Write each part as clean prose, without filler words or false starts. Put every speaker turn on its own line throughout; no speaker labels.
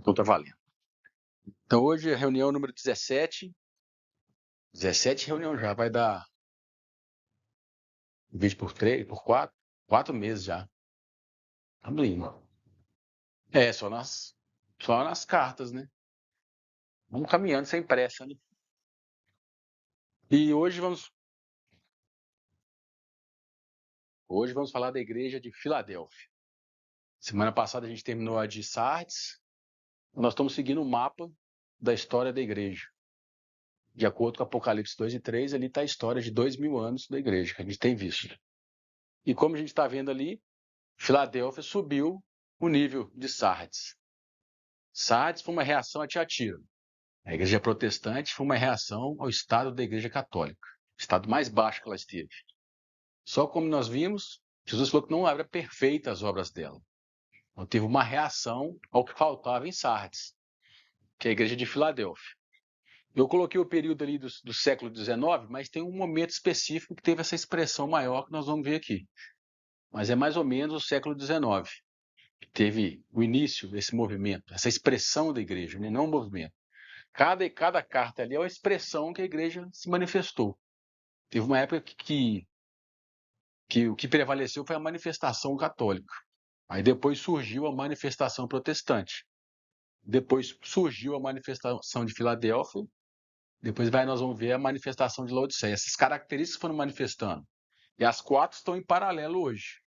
Então tá valendo. Então hoje é a reunião número 17. 17 reunião já, vai dar 20 por 3, por 4 meses já. Tá indo. É, só nas cartas, né? Vamos caminhando sem pressa, né? E hoje vamos falar da igreja de Filadélfia. Semana passada a gente terminou a de Sardes. Nós estamos seguindo o mapa da história da igreja. De acordo com Apocalipse 2 e 3, ali está a história de 2000 anos da igreja, que a gente tem visto. E como a gente está vendo ali, Filadélfia subiu o nível de Sardes. Sardes foi uma reação a Tiatira. A igreja protestante foi uma reação ao estado da igreja católica, o estado mais baixo que ela esteve. Só como nós vimos, Jesus falou que não era perfeita as obras dela. Então teve uma reação ao que faltava em Sardes, que é a igreja de Filadélfia. Eu coloquei o período ali do século XIX, mas tem um momento específico que teve essa expressão maior que nós vamos ver aqui. Mas é mais ou menos o século XIX. Teve o início desse movimento, essa expressão da igreja, né? Não um movimento. Cada carta ali é uma expressão que a igreja se manifestou. Teve uma época que o que prevaleceu foi a manifestação católica. Aí depois surgiu a manifestação protestante. Depois surgiu a manifestação de Filadélfia. Depois nós vamos ver a manifestação de Laodiceia. Essas características foram manifestando. E as 4 estão em paralelo hoje.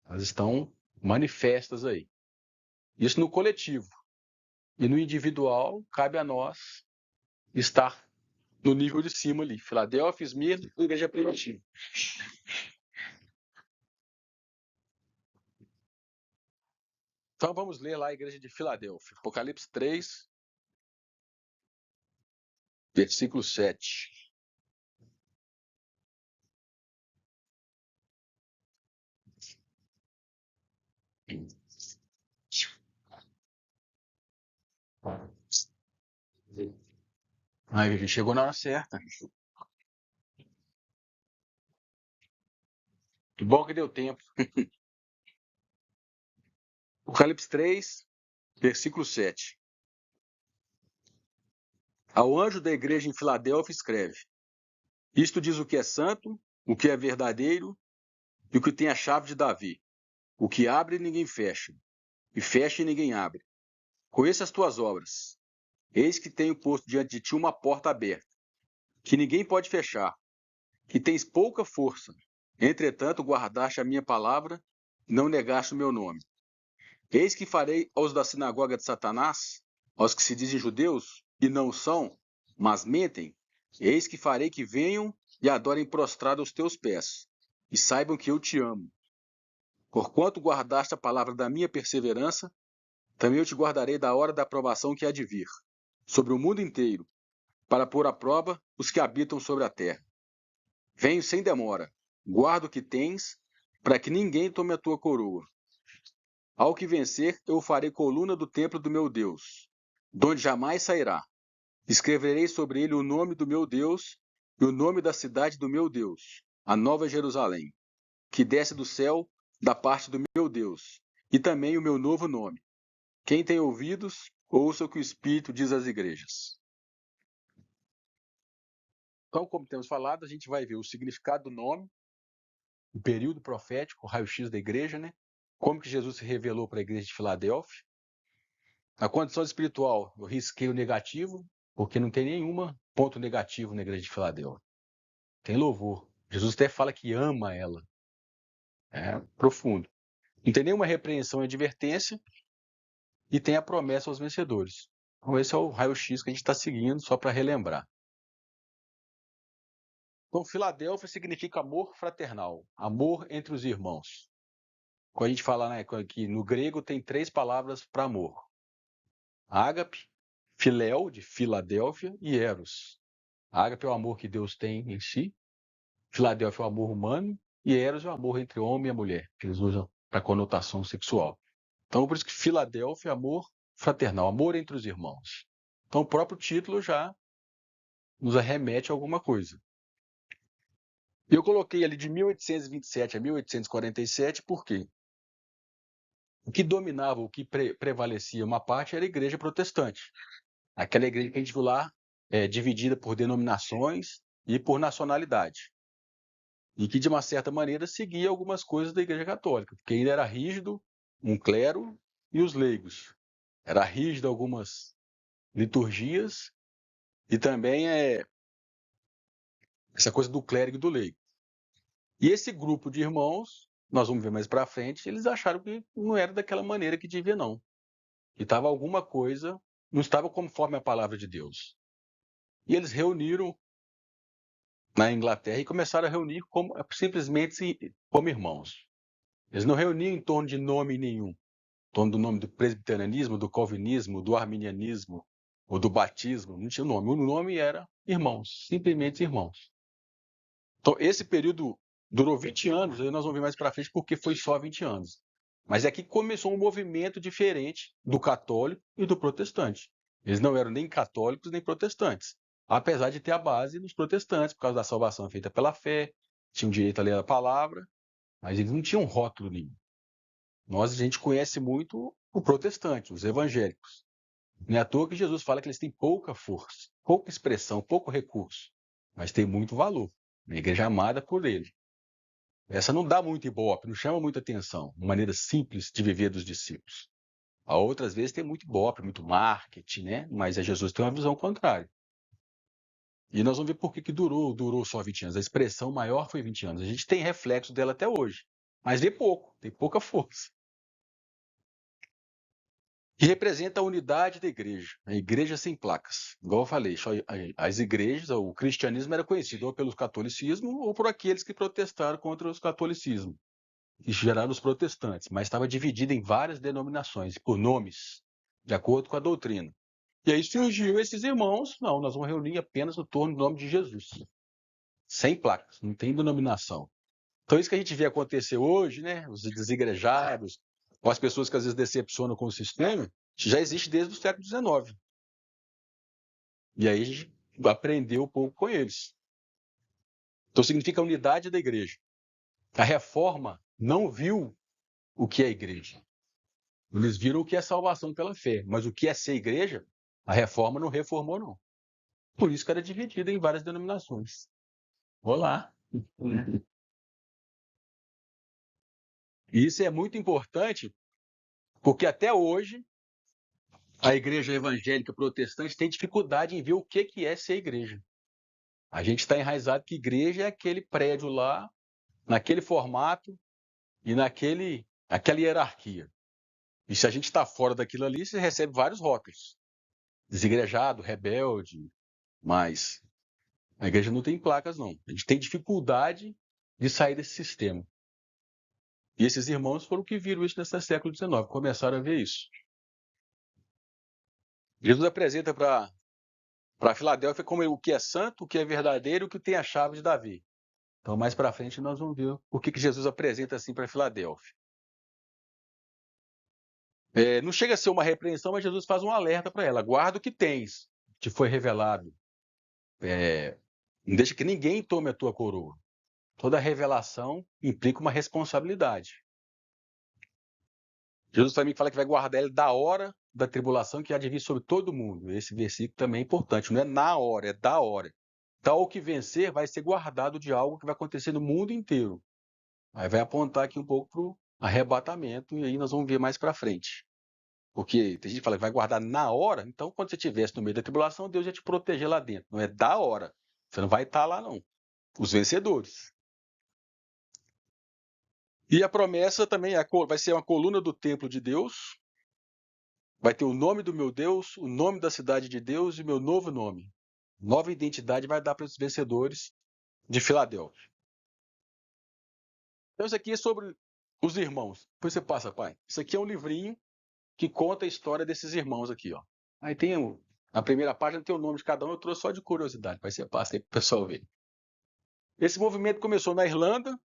Elas estão manifestas aí. Isso no coletivo. E no individual, cabe a nós estar no nível de cima ali. Filadélfia, Esmirna e Igreja Primitiva. Então vamos ler lá a Igreja de Filadélfia. Apocalipse 3, versículo 7. Aí, a gente chegou na hora certa. Que bom que deu tempo. Apocalipse 3, versículo 7. Ao anjo da igreja em Filadélfia escreve: Isto diz o que é santo, o que é verdadeiro e o que tem a chave de Davi. O que abre ninguém fecha, e fecha e ninguém abre. Conheço as tuas obras. Eis que tenho posto diante de ti uma porta aberta, que ninguém pode fechar, que tens pouca força. Entretanto, guardaste a minha palavra, não negaste o meu nome. Eis que farei aos da sinagoga de Satanás, aos que se dizem judeus, e não são, mas mentem, eis que farei que venham e adorem prostrado aos teus pés, e saibam que eu te amo. Porquanto guardaste a palavra da minha perseverança, também eu te guardarei da hora da aprovação que há de vir, sobre o mundo inteiro, para pôr à prova os que habitam sobre a terra. Venho sem demora, guarda o que tens, para que ninguém tome a tua coroa. Ao que vencer, eu farei coluna do templo do meu Deus, donde jamais sairá. Escreverei sobre ele o nome do meu Deus e o nome da cidade do meu Deus, a Nova Jerusalém, que desce do céu da parte do meu Deus, e também o meu novo nome. Quem tem ouvidos, ouça o que o Espírito diz às igrejas. Então, como temos falado, a gente vai ver o significado do nome, o período profético, o raio-x da igreja, né? Como que Jesus se revelou para a igreja de Filadélfia. A condição espiritual, eu risquei o negativo, porque não tem nenhum ponto negativo na igreja de Filadélfia. Tem louvor. Jesus até fala que ama ela. É profundo. Não tem nenhuma repreensão e advertência, e tem a promessa aos vencedores. Então esse é o raio-x que a gente está seguindo, só para relembrar. Então, Filadélfia significa amor fraternal, amor entre os irmãos. Quando a gente fala, né, que no grego tem 3 palavras para amor: ágape, filéu, de Filadélfia, e eros. Ágape é o amor que Deus tem em si, Filadélfia é o amor humano, e eros é o amor entre o homem e a mulher, que eles usam para conotação sexual. Então, por isso que Filadélfia é amor fraternal, amor entre os irmãos. Então, o próprio título já nos arremete a alguma coisa. Eu coloquei ali de 1827 a 1847, por quê? O que dominava, o que prevalecia uma parte era a igreja protestante. Aquela igreja que a gente viu lá, dividida por denominações e por nacionalidade. E que, de uma certa maneira, seguia algumas coisas da igreja católica, porque ainda era rígido um clero e os leigos. Era rígido algumas liturgias e também essa coisa do clérigo e do leigo. E esse grupo de irmãos, nós vamos ver mais para frente, eles acharam que não era daquela maneira que devia, não. Que estava alguma coisa, não estava conforme a palavra de Deus. E eles reuniram na Inglaterra e começaram a reunir simplesmente como irmãos. Eles não reuniam em torno de nome nenhum, em torno do nome do presbiterianismo, do calvinismo, do arminianismo ou do batismo, não tinha nome. O nome era irmãos, simplesmente irmãos. Então, esse período durou 20 anos, aí nós vamos ver mais para frente porque foi só 20 anos. Mas é que começou um movimento diferente do católico e do protestante. Eles não eram nem católicos nem protestantes, apesar de ter a base nos protestantes, por causa da salvação feita pela fé, tinham direito a ler a palavra, mas eles não tinham rótulo nenhum. A gente conhece muito o protestante, os evangélicos. Não é à toa que Jesus fala que eles têm pouca força, pouca expressão, pouco recurso, mas tem muito valor. A igreja amada por ele. Essa não dá muito ibope, não chama muita atenção, uma maneira simples de viver dos discípulos. A outras vezes tem muito ibope, muito marketing, né? Mas a Jesus tem uma visão contrária. E nós vamos ver por que durou só 20 anos. A expressão maior foi 20 anos. A gente tem reflexo dela até hoje, mas vê pouco, tem pouca força. Que representa a unidade da igreja, a igreja sem placas. Igual eu falei, as igrejas, o cristianismo era conhecido ou pelo catolicismo ou por aqueles que protestaram contra o catolicismo. Isso geraram os protestantes, mas estava dividida em várias denominações, por nomes, de acordo com a doutrina. E aí surgiu esses irmãos, não, nós vamos reunir apenas no torno do nome de Jesus. Sem placas, não tem denominação. Então isso que a gente vê acontecer hoje, né, os desigrejados, ou as pessoas que às vezes decepcionam com o sistema, já existe desde o século XIX. E aí a gente aprendeu um pouco com eles. Então significa a unidade da igreja. A reforma não viu o que é igreja. Eles viram o que é salvação pela fé, mas o que é ser igreja, a reforma não reformou, não. Por isso que era dividida em várias denominações. Olá. E isso é muito importante, porque até hoje a igreja evangélica protestante tem dificuldade em ver o que é ser igreja. A gente está enraizado que igreja é aquele prédio lá, naquele formato e aquela hierarquia. E se a gente está fora daquilo ali, você recebe vários rótulos. Desigrejado, rebelde, mas a igreja não tem placas, não. A gente tem dificuldade de sair desse sistema. E esses irmãos foram que viram isso nesse século XIX, começaram a ver isso. Jesus apresenta para Filadélfia como o que é santo, o que é verdadeiro, o que tem a chave de Davi. Então, mais para frente, nós vamos ver o que Jesus apresenta assim para Filadélfia. Não chega a ser uma repreensão, mas Jesus faz um alerta para ela. Guarda o que tens, te foi revelado. Não deixa que ninguém tome a tua coroa. Toda revelação implica uma responsabilidade. Jesus também fala que vai guardar ele da hora da tribulação que há de vir sobre todo mundo. Esse versículo também é importante. Não é na hora, é da hora. Então, o que vencer vai ser guardado de algo que vai acontecer no mundo inteiro. Aí vai apontar aqui um pouco para o arrebatamento, e aí nós vamos ver mais para frente. Porque tem gente que fala que vai guardar na hora, então quando você estivesse no meio da tribulação, Deus ia te proteger lá dentro. Não é da hora. Você não vai estar lá, não. Os vencedores. E a promessa também vai ser uma coluna do templo de Deus. Vai ter o nome do meu Deus, o nome da cidade de Deus e o meu novo nome. Nova identidade vai dar para os vencedores de Filadélfia. Então, isso aqui é sobre os irmãos. Depois você passa, pai. Isso aqui é um livrinho que conta a história desses irmãos aqui, ó. Aí tem a primeira página tem o nome de cada um, eu trouxe só de curiosidade, mas você passa aí para o pessoal ver. Esse movimento começou na Irlanda,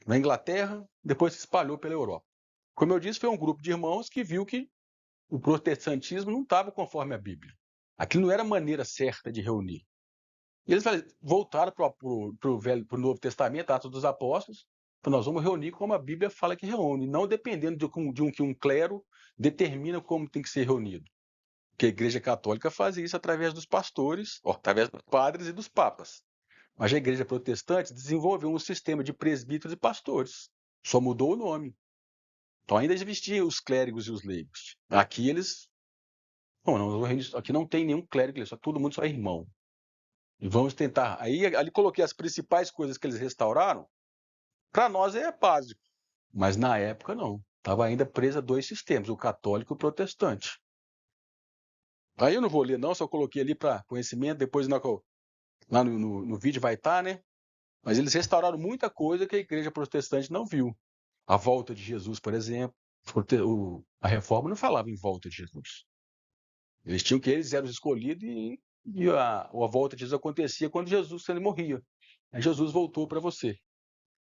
na Inglaterra, depois se espalhou pela Europa. Como eu disse, foi um grupo de irmãos que viu que o protestantismo não estava conforme a Bíblia. Aquilo não era a maneira certa de reunir. E eles voltaram para o Novo Testamento, Atos dos Apóstolos, Então, nós vamos reunir como a Bíblia fala que reúne, não dependendo de que um clero determina como tem que ser reunido. Porque a Igreja Católica faz isso através dos pastores, através dos padres e dos papas. Mas a Igreja Protestante desenvolveu um sistema de presbíteros e pastores. Só mudou o nome. Então ainda existiam os clérigos e os leigos. Aqui eles... Não, aqui não tem nenhum clérigo, todo mundo só é irmão. E vamos tentar... Aí ali coloquei as principais coisas que eles restauraram. Para nós é básico. Mas na época não. Estava ainda presa a dois sistemas, o católico e o protestante. Aí eu não vou ler não, só coloquei ali para conhecimento, depois lá no vídeo vai estar, né? Mas eles restauraram muita coisa que a igreja protestante não viu. A volta de Jesus, por exemplo. A reforma não falava em volta de Jesus. Eles tinham que eles eram os escolhidos e a volta de Jesus acontecia quando Jesus morria. Aí Jesus voltou para você.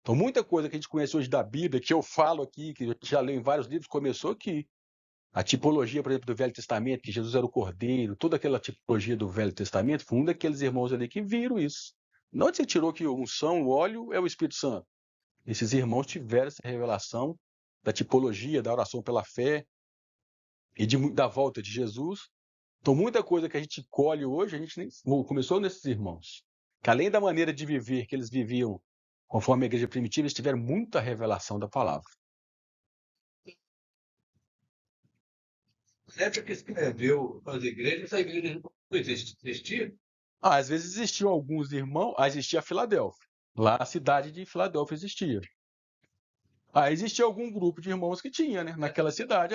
Então, muita coisa que a gente conhece hoje da Bíblia, que eu falo aqui, que eu já leio em vários livros, começou aqui. A tipologia, por exemplo, do Velho Testamento, que Jesus era o Cordeiro, toda aquela tipologia do Velho Testamento, foi um daqueles irmãos ali que viram isso. Não onde você tirou que a unção, o óleo é o Espírito Santo. Esses irmãos tiveram essa revelação da tipologia, da oração pela fé e da volta de Jesus. Então, muita coisa que a gente colhe hoje, a gente nem começou nesses irmãos. Que além da maneira de viver que eles viviam conforme a igreja primitiva, eles tiveram muita revelação da palavra.
Na época que escreveu as igrejas, essa igreja não existia?
Às vezes existiam alguns irmãos, existia a Filadélfia. Lá a cidade de Filadélfia existia. Existia algum grupo de irmãos que tinha, né? Naquela cidade,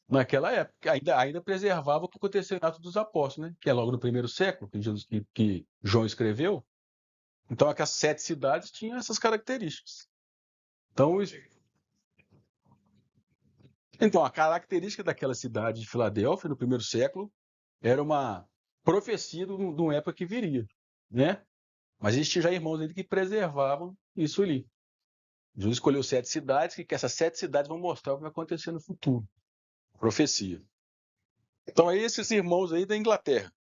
naquela época, ainda preservava o que aconteceu em Atos dos Apóstolos, né? Que é logo no primeiro século, que João escreveu. Então, aquelas 7 cidades tinham essas características. Então, a característica daquela cidade de Filadélfia, no primeiro século, era uma profecia de uma época que viria, né? Mas existiam já irmãos ainda que preservavam isso ali. Jesus escolheu 7 cidades, que essas 7 cidades vão mostrar o que vai acontecer no futuro. Profecia. Então, aí esses irmãos aí da Inglaterra.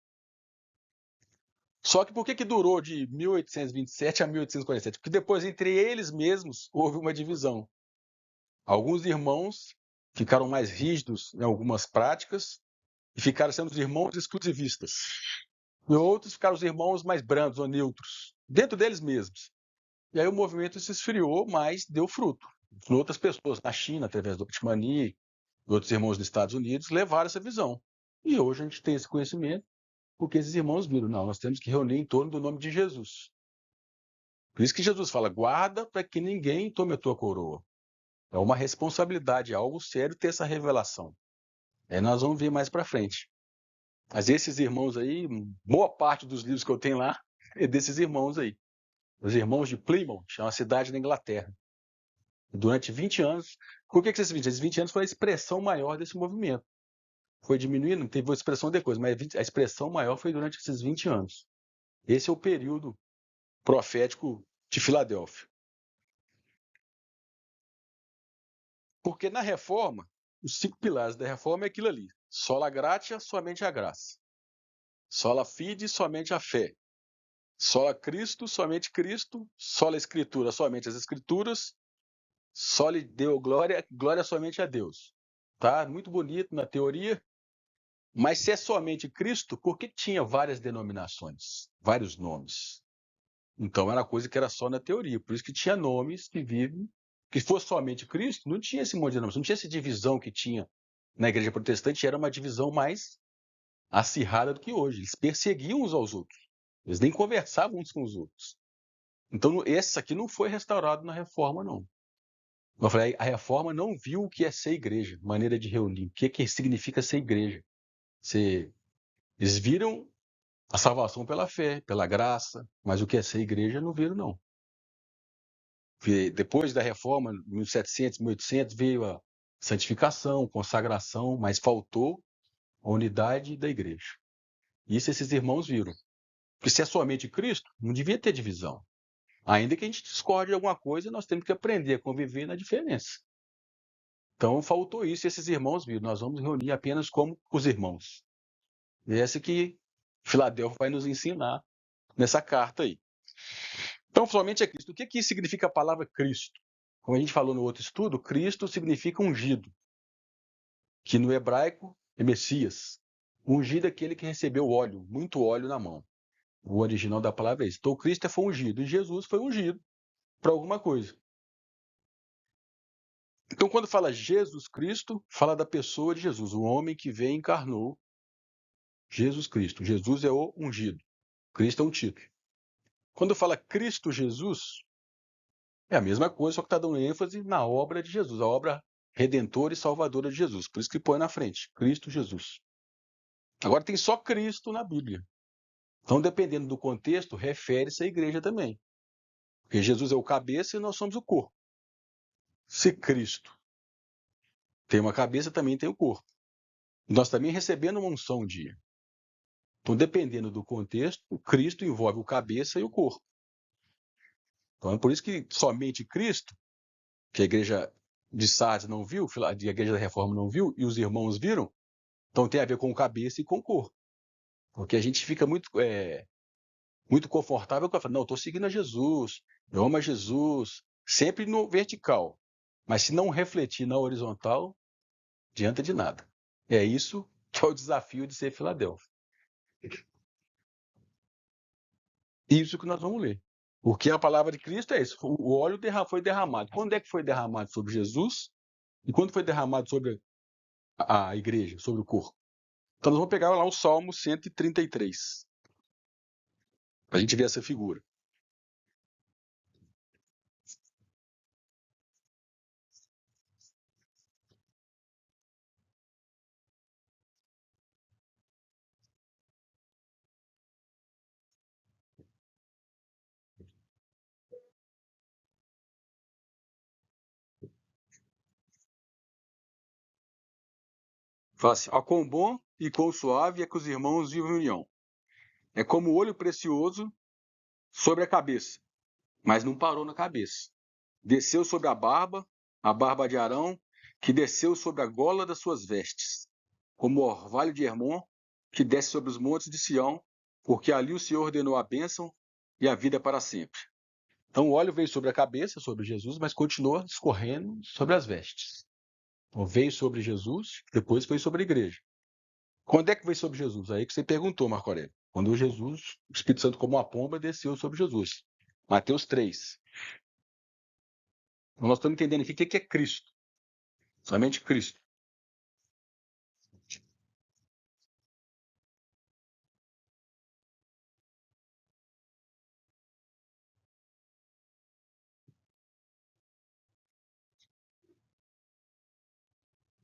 Só que por que durou de 1827 a 1847? Porque depois, entre eles mesmos, houve uma divisão. Alguns irmãos ficaram mais rígidos em algumas práticas e ficaram sendo os irmãos exclusivistas. E outros ficaram os irmãos mais brandos ou neutros, dentro deles mesmos. E aí o movimento se esfriou, mas deu fruto. Outras pessoas na China, através do Otmani, e outros irmãos dos Estados Unidos, levaram essa visão. E hoje a gente tem esse conhecimento porque esses irmãos viram, não, nós temos que reunir em torno do nome de Jesus. Por isso que Jesus fala, guarda para que ninguém tome a tua coroa. É uma responsabilidade, é algo sério ter essa revelação. Aí nós vamos ver mais para frente. Mas esses irmãos aí, boa parte dos livros que eu tenho lá é desses irmãos aí. Os irmãos de Plymouth, é uma cidade na Inglaterra. Durante 20 anos, por que esses 20 anos? Esses 20 anos foi a expressão maior desse movimento. Foi diminuindo, teve uma expressão depois, mas a expressão maior foi durante esses 20 anos. Esse é o período profético de Filadélfia. Porque na reforma, os 5 pilares da reforma é aquilo ali. Sola gratia, somente a graça. Sola fide, somente a fé. Sola Cristo, somente Cristo. Sola Escritura, somente as Escrituras. Sola Deo glória, glória somente a Deus. Tá? Muito bonito na teoria. Mas se é somente Cristo, por que tinha várias denominações? Vários nomes. Então era coisa que era só na teoria. Por isso que tinha nomes que vivem. Que fosse somente Cristo, não tinha esse monte de denominação, não tinha essa divisão que tinha na igreja protestante, era uma divisão mais acirrada do que hoje. Eles perseguiam uns aos outros. Eles nem conversavam uns com os outros. Então, esse aqui não foi restaurado na reforma, não. Eu falei, a reforma não viu o que é ser igreja, maneira de reunir, o que significa ser igreja. Eles viram a salvação pela fé, pela graça, mas o que é ser igreja não viram, não. Depois da reforma, 1700, 1800, veio a santificação, consagração, mas faltou a unidade da igreja. Isso esses irmãos viram. Porque se é somente Cristo, não devia ter divisão. Ainda que a gente discorde de alguma coisa, nós temos que aprender a conviver na diferença. Então faltou isso e esses irmãos viram. Nós vamos reunir apenas como os irmãos. E essa que Filadélfia vai nos ensinar nessa carta aí. Então, somente é Cristo. O que significa a palavra Cristo? Como a gente falou no outro estudo, Cristo significa ungido, que no hebraico é Messias. Ungido é aquele que recebeu óleo, muito óleo na mão. O original da palavra é esse. Então, Cristo foi ungido e Jesus foi ungido para alguma coisa. Então, quando fala Jesus Cristo, fala da pessoa de Jesus, o homem que veio e encarnou Jesus Cristo. Jesus é o ungido. Cristo é um título. Quando fala Cristo Jesus, é a mesma coisa, só que está dando ênfase na obra de Jesus, a obra redentora e salvadora de Jesus. Por isso que põe na frente, Cristo Jesus. Agora tem só Cristo na Bíblia. Então, dependendo do contexto, refere-se à igreja também. Porque Jesus é o cabeça e nós somos o corpo. Se Cristo tem uma cabeça, também tem o corpo. Nós também recebemos uma unção um dia. Então, dependendo do contexto, o Cristo envolve o cabeça e o corpo. Então, é por isso que somente Cristo, que a igreja de Sardes não viu, a igreja da Reforma não viu, e os irmãos viram, então tem a ver com o cabeça e com o corpo. Porque a gente fica muito confortável com a não, estou seguindo a Jesus, eu amo a Jesus, sempre no vertical. Mas se não refletir na horizontal, não adianta de nada. É isso que é o desafio de ser Filadélfia. Isso que nós vamos ler. Porque a palavra de Cristo é isso. O óleo foi derramado. Quando é que foi derramado sobre Jesus? E quando foi derramado sobre a igreja, sobre o corpo? Então nós vamos pegar lá o Salmo 133. Para a gente ver essa figura. Fala assim, ó, quão bom e quão suave é que os irmãos vivem em união. É como o olho precioso sobre a cabeça, mas não parou na cabeça. Desceu sobre a barba de Arão, que desceu sobre a gola das suas vestes, como o orvalho de Hermon, que desce sobre os montes de Sião, porque ali o Senhor ordenou a bênção e a vida para sempre. Então o óleo veio sobre a cabeça, sobre Jesus, mas continuou escorrendo sobre as vestes. Então veio sobre Jesus, depois foi sobre a igreja. Quando é que veio sobre Jesus? Aí que você perguntou, Marco Aurélio. Quando Jesus, o Espírito Santo como uma pomba, desceu sobre Jesus. Mateus 3. Então nós estamos entendendo aqui o que é Cristo. Somente Cristo.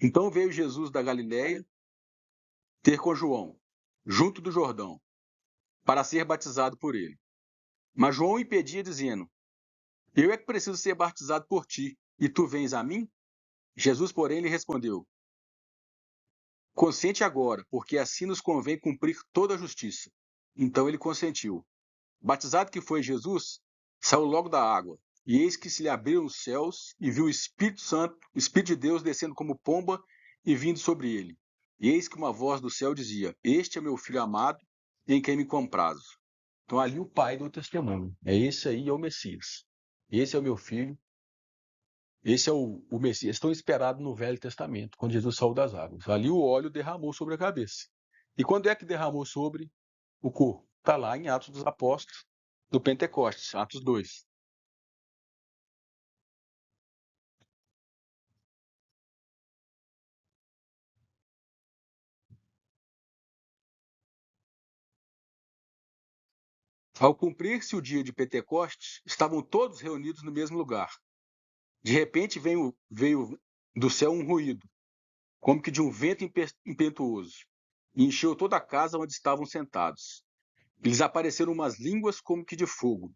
Então veio Jesus da Galiléia ter com João, junto do Jordão, para ser batizado por ele. Mas João o impedia, dizendo: Eu é que preciso ser batizado por ti, e tu vens a mim? Jesus, porém, lhe respondeu: Consente agora, porque assim nos convém cumprir toda a justiça. Então ele consentiu. Batizado que foi Jesus, saiu logo da água, e eis que se lhe abriram os céus, e viu o Espírito Santo, o Espírito de Deus descendo como pomba e vindo sobre ele. E eis que uma voz do céu dizia: Este é meu filho amado, em quem me comprazo. Então ali o pai do testemunho. É esse aí, é o Messias. Esse é o meu filho. Esse é o Messias tão esperado no Velho Testamento, quando Jesus saiu das águas. Ali o óleo derramou sobre a cabeça. E quando é que derramou sobre o corpo? Está lá em Atos dos Apóstolos, do Pentecostes, Atos 2. Ao cumprir-se o dia de Pentecostes, estavam todos reunidos no mesmo lugar. De repente veio do céu um ruído, como que de um vento impetuoso, e encheu toda a casa onde estavam sentados. Eles apareceram umas línguas como que de fogo,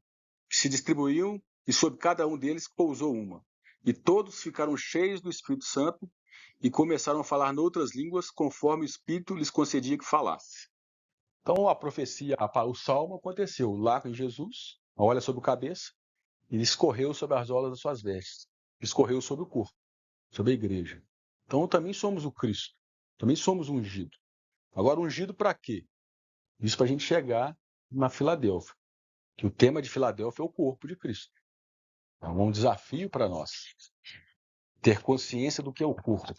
que se distribuíam, e sobre cada um deles pousou uma. E todos ficaram cheios do Espírito Santo e começaram a falar noutras línguas, conforme o Espírito lhes concedia que falasse. Então a profecia, o salmo aconteceu lá com Jesus, olha sobre a cabeça, ele escorreu sobre as olas das suas vestes, escorreu sobre o corpo, sobre a igreja. Então também somos o Cristo, também somos ungido. Agora, ungido para quê? Isso para a gente chegar na Filadélfia. que o tema de Filadélfia é o corpo de Cristo. É um desafio para nós ter consciência do que é o corpo.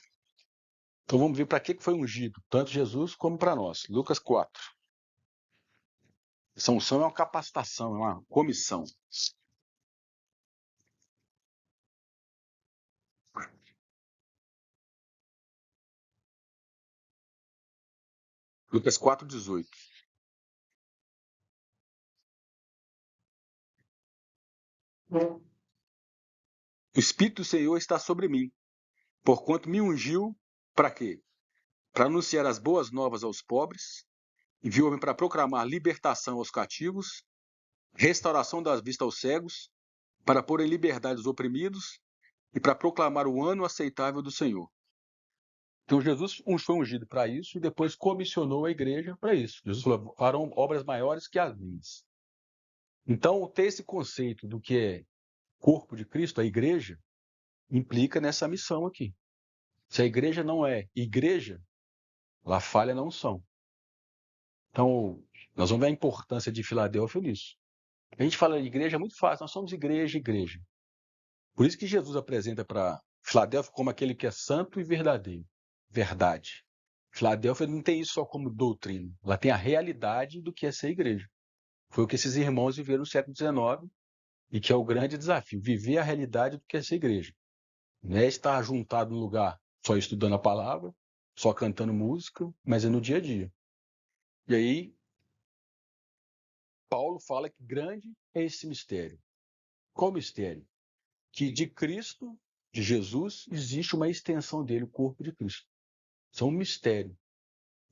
Então vamos ver para que foi ungido, tanto Jesus como para nós. Lucas 4. Essa unção é uma capacitação, é uma comissão. Lucas 4:18. O Espírito do Senhor está sobre mim, porquanto me ungiu para quê? Para anunciar as boas novas aos pobres, enviou-me para proclamar libertação aos cativos, restauração das vistas aos cegos, para pôr em liberdade os oprimidos e para proclamar o ano aceitável do Senhor. Então Jesus foi ungido para isso e depois comissionou a igreja para isso. Jesus falou, farão obras maiores que as minhas. Então, ter esse conceito do que é corpo de Cristo, a igreja, implica nessa missão aqui. Se a igreja não é igreja, ela falha na unção. Então, nós vamos ver a importância de Filadélfia nisso. A gente fala de igreja é muito fácil, nós somos igreja, igreja. Por isso que Jesus apresenta para Filadélfia como aquele que é santo e verdadeiro. Verdade. Filadélfia não tem isso só como doutrina, ela tem a realidade do que é ser igreja. Foi o que esses irmãos viveram no século XIX e que é o grande desafio, viver a realidade do que é ser igreja. Não é estar juntado num lugar só estudando a palavra, só cantando música, mas é no dia a dia. E aí, Paulo fala que grande é esse mistério. Qual mistério? Que de Cristo, de Jesus, existe uma extensão dele, o corpo de Cristo. Isso é um mistério.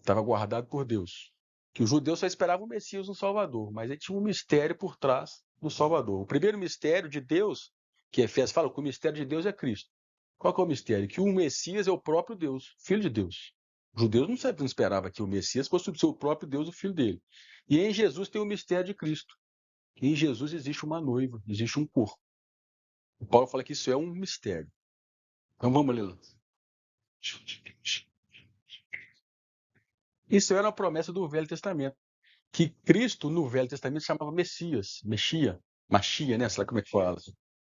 Estava guardado por Deus. Que os judeus só esperavam o Messias, um Salvador, mas ele tinha um mistério por trás do Salvador. O primeiro mistério de Deus, que Efésios fala que o mistério de Deus é Cristo. Qual que é o mistério? Que o Messias é o próprio Deus, Filho de Deus. Os judeus não esperavam que o Messias fosse o seu próprio Deus, o Filho dele. E em Jesus tem o mistério de Cristo. Que em Jesus existe uma noiva, existe um corpo. O Paulo fala que isso é um mistério. Então vamos ler lá. Isso era uma promessa do Velho Testamento. Que Cristo, no Velho Testamento, chamava Messias, Machia, né? Sei lá como é que fala.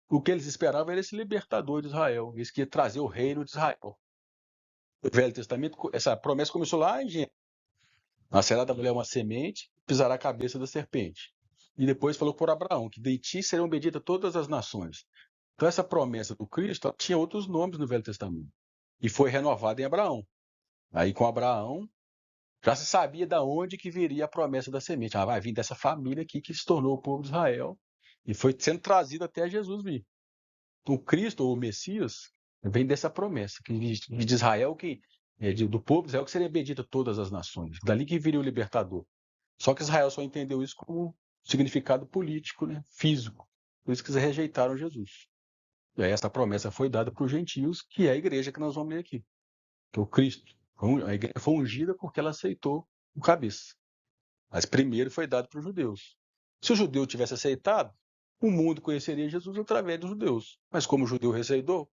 O que eles esperavam era esse libertador de Israel. Eles queriam trazer o reino de Israel. O Velho Testamento, essa promessa começou lá em Gênesis. Nascerá da mulher uma semente, pisará a cabeça da serpente. E depois falou por Abraão, que de ti serão benditas todas as nações. Então essa promessa do Cristo tinha outros nomes no Velho Testamento. E foi renovada em Abraão. Aí com Abraão, já se sabia de onde que viria a promessa da semente. Vai vir dessa família aqui que se tornou o povo de Israel e foi sendo trazido até Jesus vir. O Cristo, ou o Messias, vem dessa promessa, que de Israel, do povo de Israel, que seria bendita todas as nações. Dali que viria o libertador. Só que Israel só entendeu isso como significado político, né, físico. Por isso que eles rejeitaram Jesus. E aí essa promessa foi dada para os gentios, que é a igreja que nós vamos ler aqui. Que é o Cristo. A igreja foi ungida porque ela aceitou o cabeça. Mas primeiro foi dado para os judeus. Se o judeu tivesse aceitado, o mundo conheceria Jesus através dos judeus. Mas como o judeu rejeitou,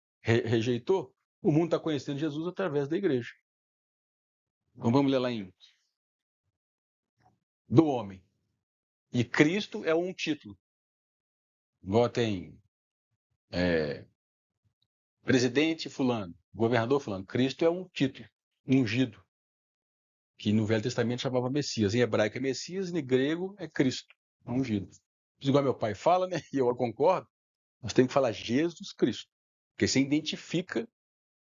o mundo está conhecendo Jesus através da igreja. Então vamos ler lá em do homem. E Cristo é um título. Igual tem presidente fulano, governador fulano. Cristo é um título, ungido, que no Velho Testamento chamava Messias. Em hebraico é Messias, em grego é Cristo, ungido. Igual meu pai fala, né? E eu concordo. Nós temos que falar Jesus Cristo. Porque você identifica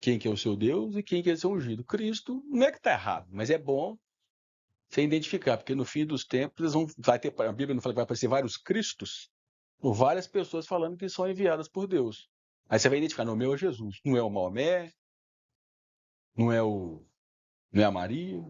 quem que é o seu Deus e quem que é o seu ungido. Cristo não é que está errado, mas é bom você identificar, porque no fim dos tempos a Bíblia não fala que vai aparecer vários Cristos, ou várias pessoas falando que são enviadas por Deus. Aí você vai identificar, não, o meu é Jesus, não é o Maomé, não é a Maria,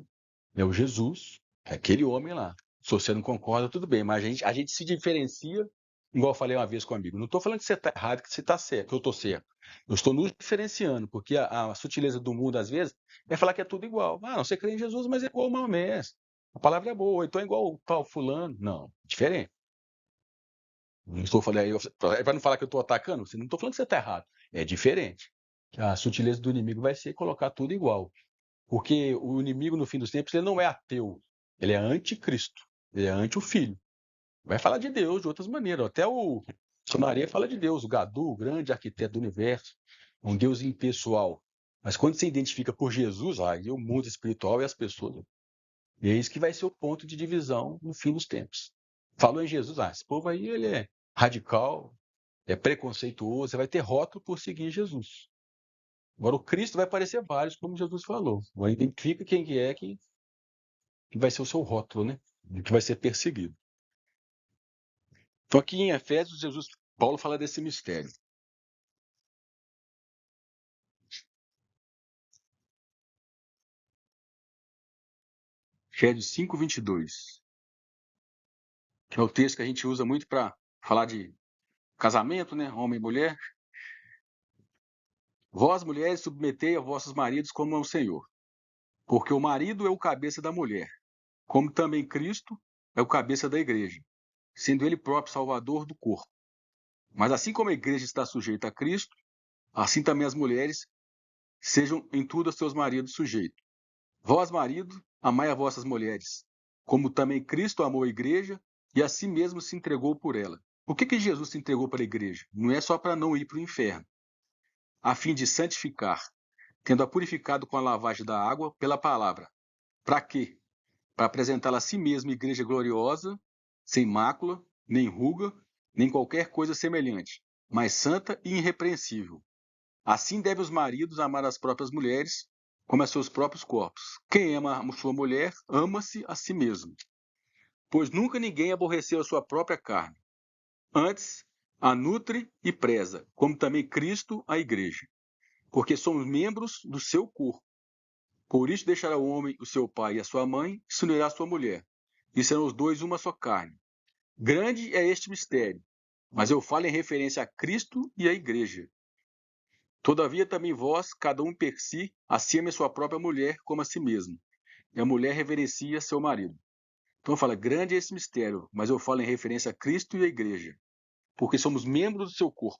é o Jesus, é aquele homem lá. Se você não concorda, tudo bem, mas a gente se diferencia, igual eu falei uma vez com um amigo. Não estou falando que você está errado, que você está certo, que eu estou certo. Eu estou nos diferenciando, porque a sutileza do mundo, às vezes, é falar que é tudo igual. Ah, não, você crê em Jesus, mas é igual o Maomé. A palavra é boa, então é igual o tal fulano. Não, diferente. Não estou falando, para não falar que eu estou atacando, não estou falando que você está errado. É diferente. A sutileza do inimigo vai ser colocar tudo igual. Porque o inimigo, no fim dos tempos, ele não é ateu. Ele é anticristo. Ele é anti o filho. Vai falar de Deus de outras maneiras. Até o Sonaria fala de Deus, o Gadu, o grande arquiteto do universo, um Deus impessoal. Mas quando você identifica por Jesus, aí o mundo espiritual e as pessoas. E é isso que vai ser o ponto de divisão no fim dos tempos. Falou em Jesus, esse povo aí ele é radical, é preconceituoso, você vai ter rótulo por seguir Jesus. Agora o Cristo vai aparecer vários, como Jesus falou. Agora identifica quem que é que vai ser o seu rótulo, né? Que vai ser perseguido. Então aqui em Efésios, Paulo fala desse mistério. Efésios 5:22, que é o texto que a gente usa muito para falar de casamento, né? Homem e mulher. Vós, mulheres, submetei a vossos maridos como ao Senhor, porque o marido é o cabeça da mulher, como também Cristo é o cabeça da igreja, sendo ele próprio salvador do corpo. Mas assim como a igreja está sujeita a Cristo, assim também as mulheres sejam em tudo a seus maridos sujeitos. Vós, marido, amai as vossas mulheres, como também Cristo amou a igreja e a si mesmo se entregou por ela. Por que Jesus se entregou para a igreja? Não é só para não ir para o inferno, a fim de santificar, tendo-a purificado com a lavagem da água pela palavra. Para quê? Para apresentá-la a si mesmo igreja gloriosa, sem mácula, nem ruga, nem qualquer coisa semelhante, mas santa e irrepreensível. Assim devem os maridos amar as próprias mulheres, como a seus próprios corpos. Quem ama a sua mulher, ama-se a si mesmo. Pois nunca ninguém aborreceu a sua própria carne. Antes, a nutre e preza, como também Cristo a igreja. Porque somos membros do seu corpo. Por isso deixará o homem o seu pai e a sua mãe, e se unirá à sua mulher. E serão os dois uma só carne. Grande é este mistério, mas eu falo em referência a Cristo e à igreja. Todavia também vós, cada um per si, acima a sua própria mulher como a si mesmo. E a mulher reverencia seu marido. Então fala, grande é esse mistério, mas eu falo em referência a Cristo e à igreja. Porque somos membros do seu corpo.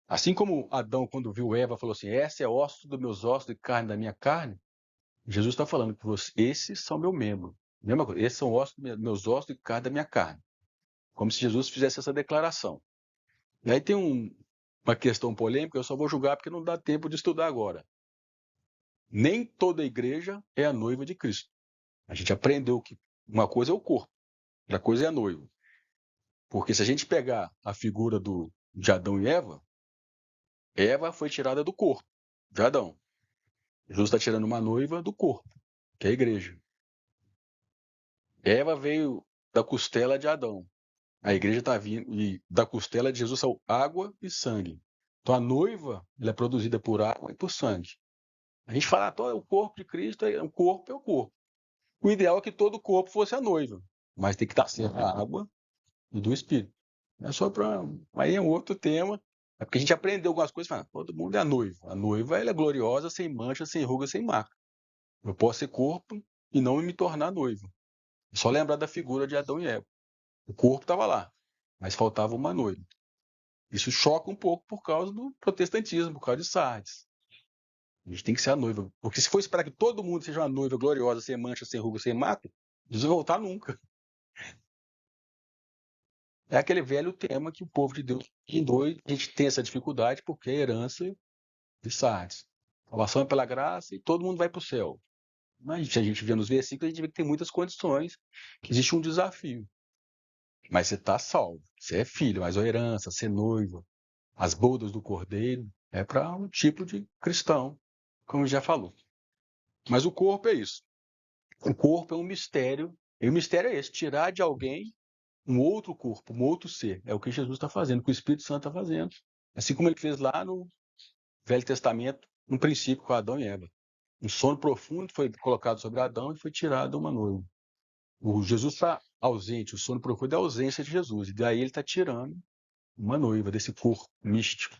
Assim como Adão, quando viu Eva, falou assim, essa é osso dos meus ossos e carne da minha carne, Jesus está falando que esses são meu membro. Mesma coisa, esses são ossos dos meus ossos e carne da minha carne. Como se Jesus fizesse essa declaração. E aí tem uma questão polêmica, eu só vou julgar porque não dá tempo de estudar agora. Nem toda igreja é a noiva de Cristo. A gente aprendeu que uma coisa é o corpo, outra coisa é a noiva. Porque se a gente pegar a figura de Adão e Eva, Eva foi tirada do corpo de Adão. Jesus está tirando uma noiva do corpo, que é a igreja. Eva veio da costela de Adão. A igreja está vindo, e da costela de Jesus são água e sangue. Então a noiva ela é produzida por água e por sangue. A gente fala, o corpo de Cristo o corpo é o corpo. O ideal é que todo o corpo fosse a noiva, mas tem que estar certo da água e do Espírito. É só para. Aí é um outro tema. É porque a gente aprendeu algumas coisas, falando, todo mundo é a noiva. A noiva ela é gloriosa, sem mancha, sem ruga, sem marca. Eu posso ser corpo e não me tornar noiva. É só lembrar da figura de Adão e Eva. O corpo estava lá, mas faltava uma noiva. Isso choca um pouco por causa do protestantismo, por causa de Sardes. A gente tem que ser a noiva. Porque se for esperar que todo mundo seja uma noiva gloriosa, sem mancha, sem ruga, sem marca, Jesus não vai voltar nunca. É aquele velho tema que o povo de Deus indou e a gente tem essa dificuldade porque é herança de Sardes. Salvação é pela graça e todo mundo vai para o céu. Mas se a gente vê nos versículos, a gente vê que tem muitas condições, que existe um desafio. Mas você está salvo, você é filho, mas a herança, ser noiva, as bodas do cordeiro, é para um tipo de cristão, como já falou. Mas o corpo é isso. O corpo é um mistério, e o mistério é esse, tirar de alguém um outro corpo, um outro ser. É o que Jesus está fazendo, o que o Espírito Santo está fazendo. Assim como ele fez lá no Velho Testamento, no princípio com Adão e Eva. Um sono profundo foi colocado sobre Adão e foi tirado uma noiva. O Jesus está ausente, o sono profundo é a ausência de Jesus. E daí ele está tirando uma noiva desse corpo místico.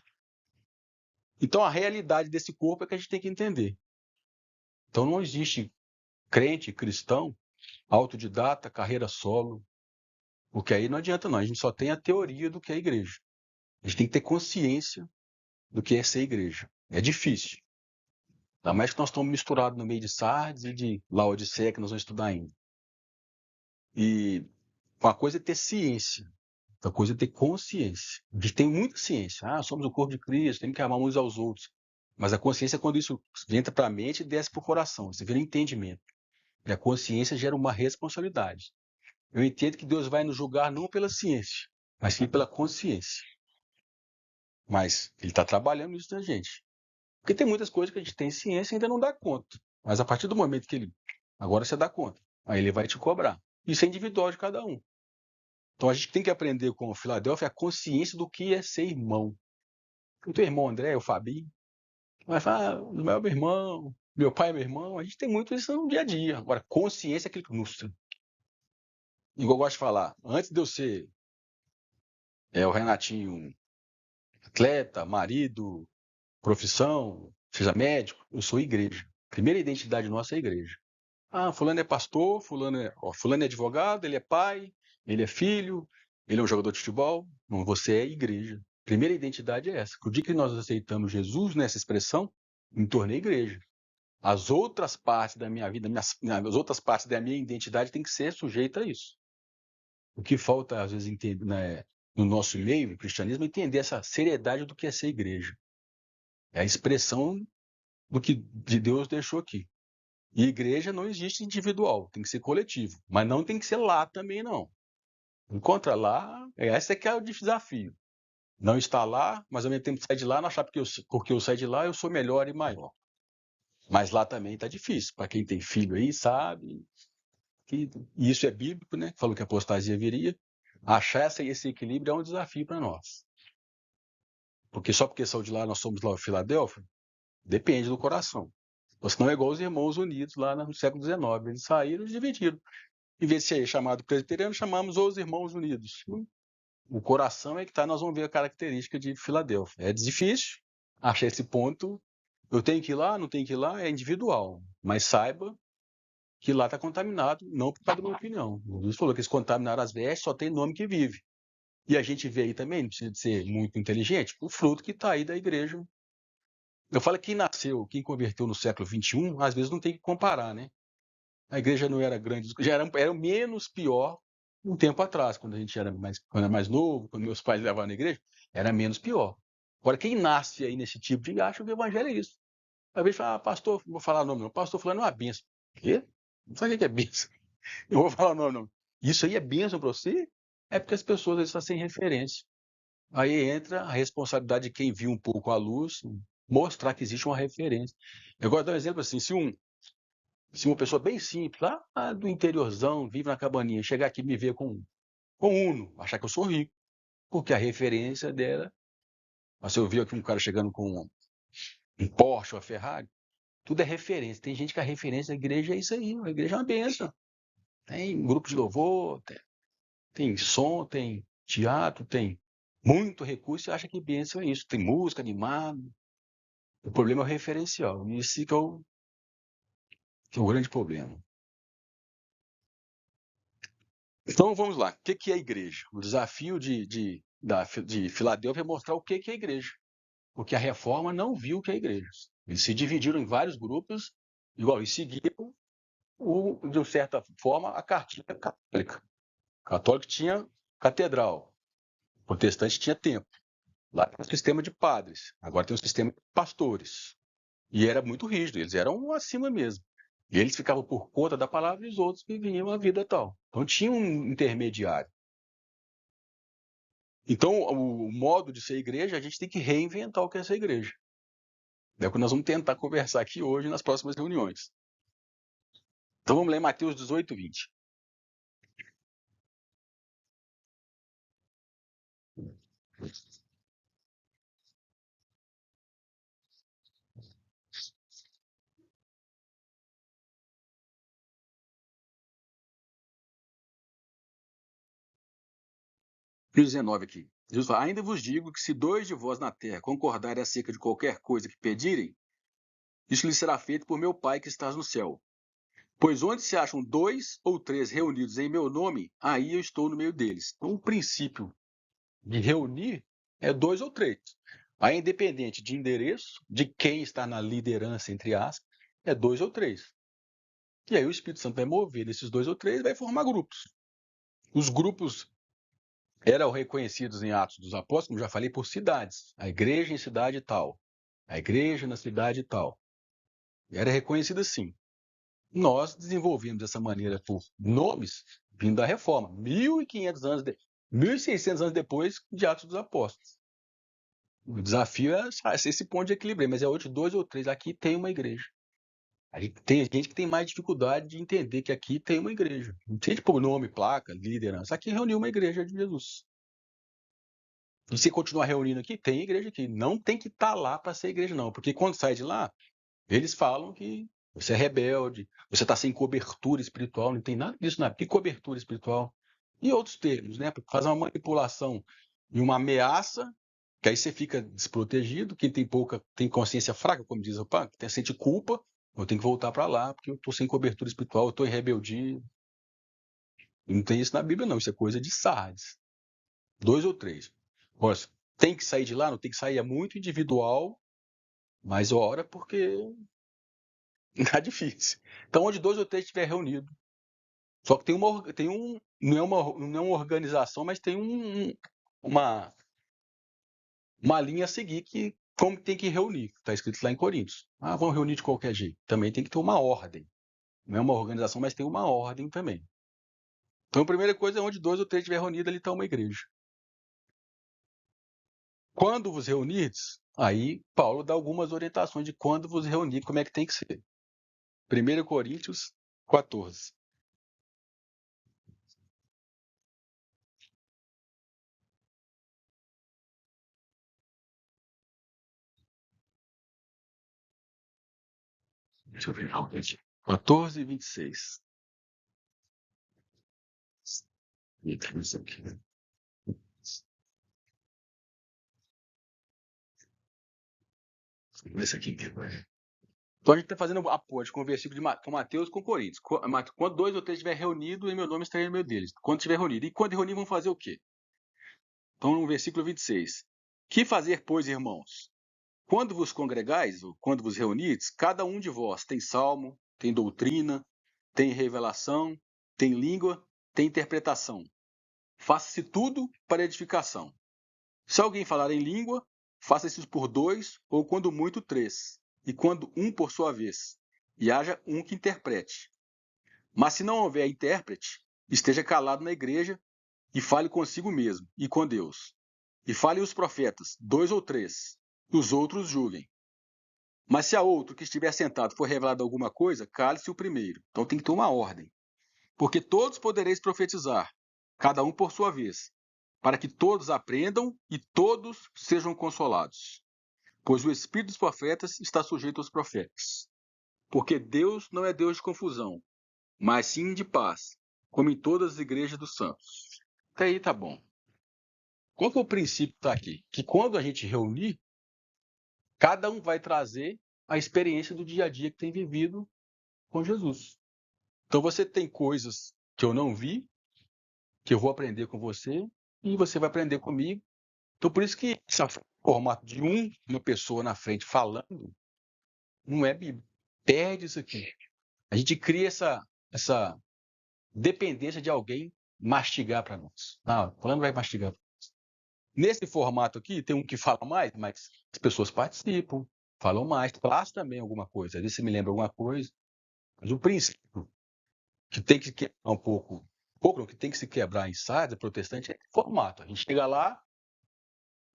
Então a realidade desse corpo é que a gente tem que entender. Então não existe crente, cristão, autodidata, carreira solo, porque aí não adianta não, a gente só tem a teoria do que é a igreja. A gente tem que ter consciência do que é ser igreja. É difícil. Ainda mais que nós estamos misturados no meio de Sardes e de Laodiceia, que nós vamos estudar ainda. E Uma coisa é ter ciência, outra coisa é ter consciência. A gente tem muita ciência. Somos o corpo de Cristo, temos que amar uns aos outros. Mas a consciência é quando isso entra para a mente e desce para o coração. Você vira entendimento. E a consciência gera uma responsabilidade. Eu entendo que Deus vai nos julgar não pela ciência, mas sim pela consciência. Mas Ele está trabalhando isso na gente. Porque tem muitas coisas que a gente tem ciência e ainda não dá conta. Mas a partir do momento que Ele... Agora você dá conta. Aí Ele vai te cobrar. Isso é individual de cada um. Então a gente tem que aprender com o Filadélfia a consciência do que é ser irmão. O teu irmão André, o Fabinho, vai falar, meu irmão, meu pai é meu irmão. A gente tem muito isso no dia a dia. Agora, consciência é aquilo que nos... Igual eu gosto de falar, antes de eu ser o Renatinho atleta, marido, profissão, seja médico, eu sou igreja. Primeira identidade nossa é a igreja. Fulano é pastor, fulano é advogado, ele é pai, ele é filho, ele é um jogador de futebol. Não, você é igreja. Primeira identidade é essa. O dia que nós aceitamos Jesus nessa expressão, me tornei igreja. As outras partes da minha vida, as outras partes da minha identidade têm que ser sujeitas a isso. O que falta, às vezes, no nosso meio, no cristianismo, é entender essa seriedade do que é ser igreja. É a expressão do que de Deus deixou aqui. E igreja não existe individual, tem que ser coletivo. Mas não tem que ser lá também, não. Encontra lá, esse é que é o desafio. Não está lá, mas ao mesmo tempo sai de lá, não achar porque eu saí de lá, eu sou melhor e maior. Mas lá também está difícil. Para quem tem filho aí, sabe que isso é bíblico, né? Falou que a apostasia viria. Achar esse equilíbrio é um desafio para nós. Porque só porque saiu de lá, nós somos lá em Filadélfia, depende do coração. Ou senão é igual os irmãos unidos lá no século XIX. Eles saíram e dividiram. Em vez de ser chamado presbiteriano, chamamos os irmãos unidos. O coração é que nós vamos ver a característica de Filadélfia. É difícil achar esse ponto. Eu tenho que ir lá, não tenho que ir lá, é individual. Mas saiba que lá está contaminado, não por causa da minha opinião. Jesus falou que eles contaminaram as vestes, só tem nome que vive. E a gente vê aí também, não precisa de ser muito inteligente, o fruto que está aí da igreja. Eu falo que quem nasceu, quem converteu no século XXI, às vezes não tem que comparar, né? A igreja não era grande, já era menos pior um tempo atrás, quando quando era mais novo, quando meus pais levavam na igreja, era menos pior. Agora, quem nasce aí nesse tipo de acha que o evangelho é isso. Às vezes fala, pastor, não vou falar o nome não, pastor falando uma benção. Quê? Não sabe o que é benção? Eu vou falar o nome não. Isso aí é benção para você? É porque as pessoas às vezes estão sem referência. Aí entra a responsabilidade de quem viu um pouco a luz, mostrar que existe uma referência. Eu gosto de dar um exemplo assim, se uma pessoa bem simples, lá do interiorzão, vive na cabaninha, chegar aqui e me ver com Uno, achar que eu sou rico, porque a referência dela, mas se eu vi aqui um cara chegando com um Porsche ou uma Ferrari, tudo é referência. Tem gente que a referência da igreja é isso aí, a igreja é uma benção. Tem grupo de louvor, tem som, tem teatro, tem muito recurso e acha que bênção é isso. Tem música animada. O problema é o referencial. Isso que é o grande problema. Então vamos lá. O que é a igreja? O desafio de Filadélfia é mostrar o que é a igreja. Porque a reforma não viu o que é a igreja. Eles se dividiram em vários grupos, igual, e seguiram, de certa forma, a cartilha católica. O católico tinha catedral, o protestante tinha templo. Lá tem um sistema de padres, agora tem um sistema de pastores. E era muito rígido, eles eram acima mesmo. E eles ficavam por conta da palavra e os outros viviam a vida tal. Então tinha um intermediário. Então, o modo de ser igreja, a gente tem que reinventar o que é ser igreja. É o que nós vamos tentar conversar aqui hoje nas próximas reuniões. Então vamos ler Mateus 18, 20. E 19 aqui. Jesus fala, ainda vos digo que se 2 de vós na terra concordarem acerca de qualquer coisa que pedirem, isso lhe será feito por meu Pai que estás no céu. Pois onde se acham 2 ou 3 reunidos em meu nome, aí eu estou no meio deles. Então, o princípio de reunir é 2 ou 3. Aí, independente de endereço, de quem está na liderança, entre aspas, é 2 ou 3. E aí o Espírito Santo vai mover desses 2 ou 3 e vai formar grupos. Os grupos eram reconhecidos em Atos dos Apóstolos, como já falei, por cidades. A igreja em cidade tal, a igreja na cidade tal. Era reconhecida assim. Nós desenvolvemos dessa maneira por nomes vindo da Reforma, 1.600 anos depois de Atos dos Apóstolos. O desafio é esse ponto de equilíbrio, mas é hoje 2 ou 3. Aqui tem uma igreja. Tem gente que tem mais dificuldade de entender que aqui tem uma igreja. Não tem tipo nome, placa, liderança. Aqui reuniu uma igreja de Jesus. E se continuar reunindo aqui, tem igreja aqui. Não tem que estar lá para ser igreja, não. Porque quando sai de lá, eles falam que você é rebelde, você está sem cobertura espiritual. Não tem nada disso, nada. Que cobertura espiritual? E outros termos, né? Para fazer uma manipulação e uma ameaça, que aí você fica desprotegido. Quem tem consciência fraca, como diz o pai, que sente culpa, eu tenho que voltar para lá, porque eu estou sem cobertura espiritual, eu estou em rebeldia. Não tem isso na Bíblia, não. Isso é coisa de Sardes. 2 ou 3. Olha, tem que sair de lá? Não tem que sair. É muito individual, mas ora porque tá difícil. Então, onde 2 ou 3 estiver reunido. Só que não é uma organização, mas tem uma, uma linha a seguir que como tem que reunir. Está escrito lá em Coríntios. Vamos reunir de qualquer jeito. Também tem que ter uma ordem. Não é uma organização, mas tem uma ordem também. Então, a primeira coisa é onde 2 ou 3 estiver reunido, ali está uma igreja. Quando vos reunirdes, aí Paulo dá algumas orientações de quando vos reunir, como é que tem que ser. 1 Coríntios 14. Deixa eu ver. 14 e 26. Isso aqui. Esse aqui. Então a gente está fazendo a ponte com o versículo com Mateus com Coríntios. Quando 2 ou 3 estiver reunido, em meu nome estarei no meio deles. Quando estiver reunido. E quando reunir, vão fazer o quê? Então, no versículo 26. Que fazer, pois, irmãos? Quando vos congregais, ou quando vos reunides, cada um de vós tem salmo, tem doutrina, tem revelação, tem língua, tem interpretação. Faça-se tudo para edificação. Se alguém falar em língua, faça isso por 2, ou quando muito 3, e quando um por sua vez, e haja um que interprete. Mas se não houver intérprete, esteja calado na igreja e fale consigo mesmo e com Deus. E fale os profetas, 2 ou 3, e os outros julguem. Mas se a outro que estiver sentado for revelado alguma coisa, cale-se o primeiro. Então tem que ter uma ordem. Porque todos podereis profetizar, cada um por sua vez, para que todos aprendam e todos sejam consolados. Pois o espírito dos profetas está sujeito aos profetas. Porque Deus não é Deus de confusão, mas sim de paz, como em todas as igrejas dos santos. Até aí tá bom. Qual que é o princípio que está aqui? Que quando a gente reunir, cada um vai trazer a experiência do dia a dia que tem vivido com Jesus. Então você tem coisas que eu não vi, que eu vou aprender com você, e você vai aprender comigo. Então por isso que esse formato de uma pessoa na frente falando não é Bíblia. Perde isso aqui. A gente cria essa dependência de alguém mastigar para nós. Não, falando vai mastigar. Nesse formato aqui, tem um que fala mais, mas as pessoas participam, falam mais, traz também alguma coisa. Às vezes você me lembra alguma coisa. Mas o princípio que tem que quebrar um pouco não, que tem que se quebrar em Sardes, protestante, é esse formato. A gente chega lá,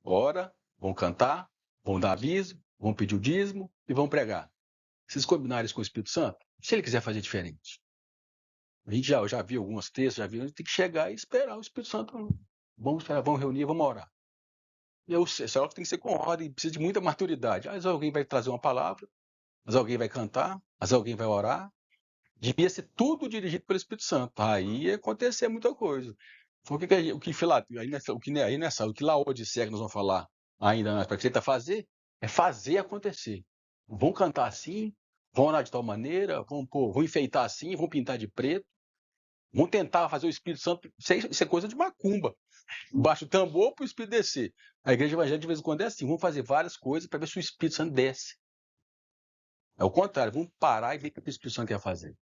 ora, vão cantar, vão dar aviso, vão pedir o dízimo e vão pregar. Vocês combinarem isso com o Espírito Santo? Se ele quiser fazer diferente. A gente já viu alguns textos, a gente tem que chegar e esperar o Espírito Santo. Vamos esperar, vamos reunir, vamos orar. Só que tem que ser com ordem, precisa de muita maturidade. Mas alguém vai trazer uma palavra, mas alguém vai cantar, mas alguém vai orar. Devia ser tudo dirigido pelo Espírito Santo. Aí ia acontecer muita coisa. Foi o que Laodiceia que nós vamos falar ainda mais para que tenta fazer, é fazer acontecer. Vão cantar assim, vão orar de tal maneira, vão enfeitar assim, vão pintar de preto, vão tentar fazer o Espírito Santo. Isso é coisa de macumba. Baixa o tambor para o Espírito descer. A igreja evangélica de vez em quando é assim, vamos fazer várias coisas para ver se o Espírito Santo desce. É o contrário, vamos parar e ver o que o Espírito Santo quer fazer.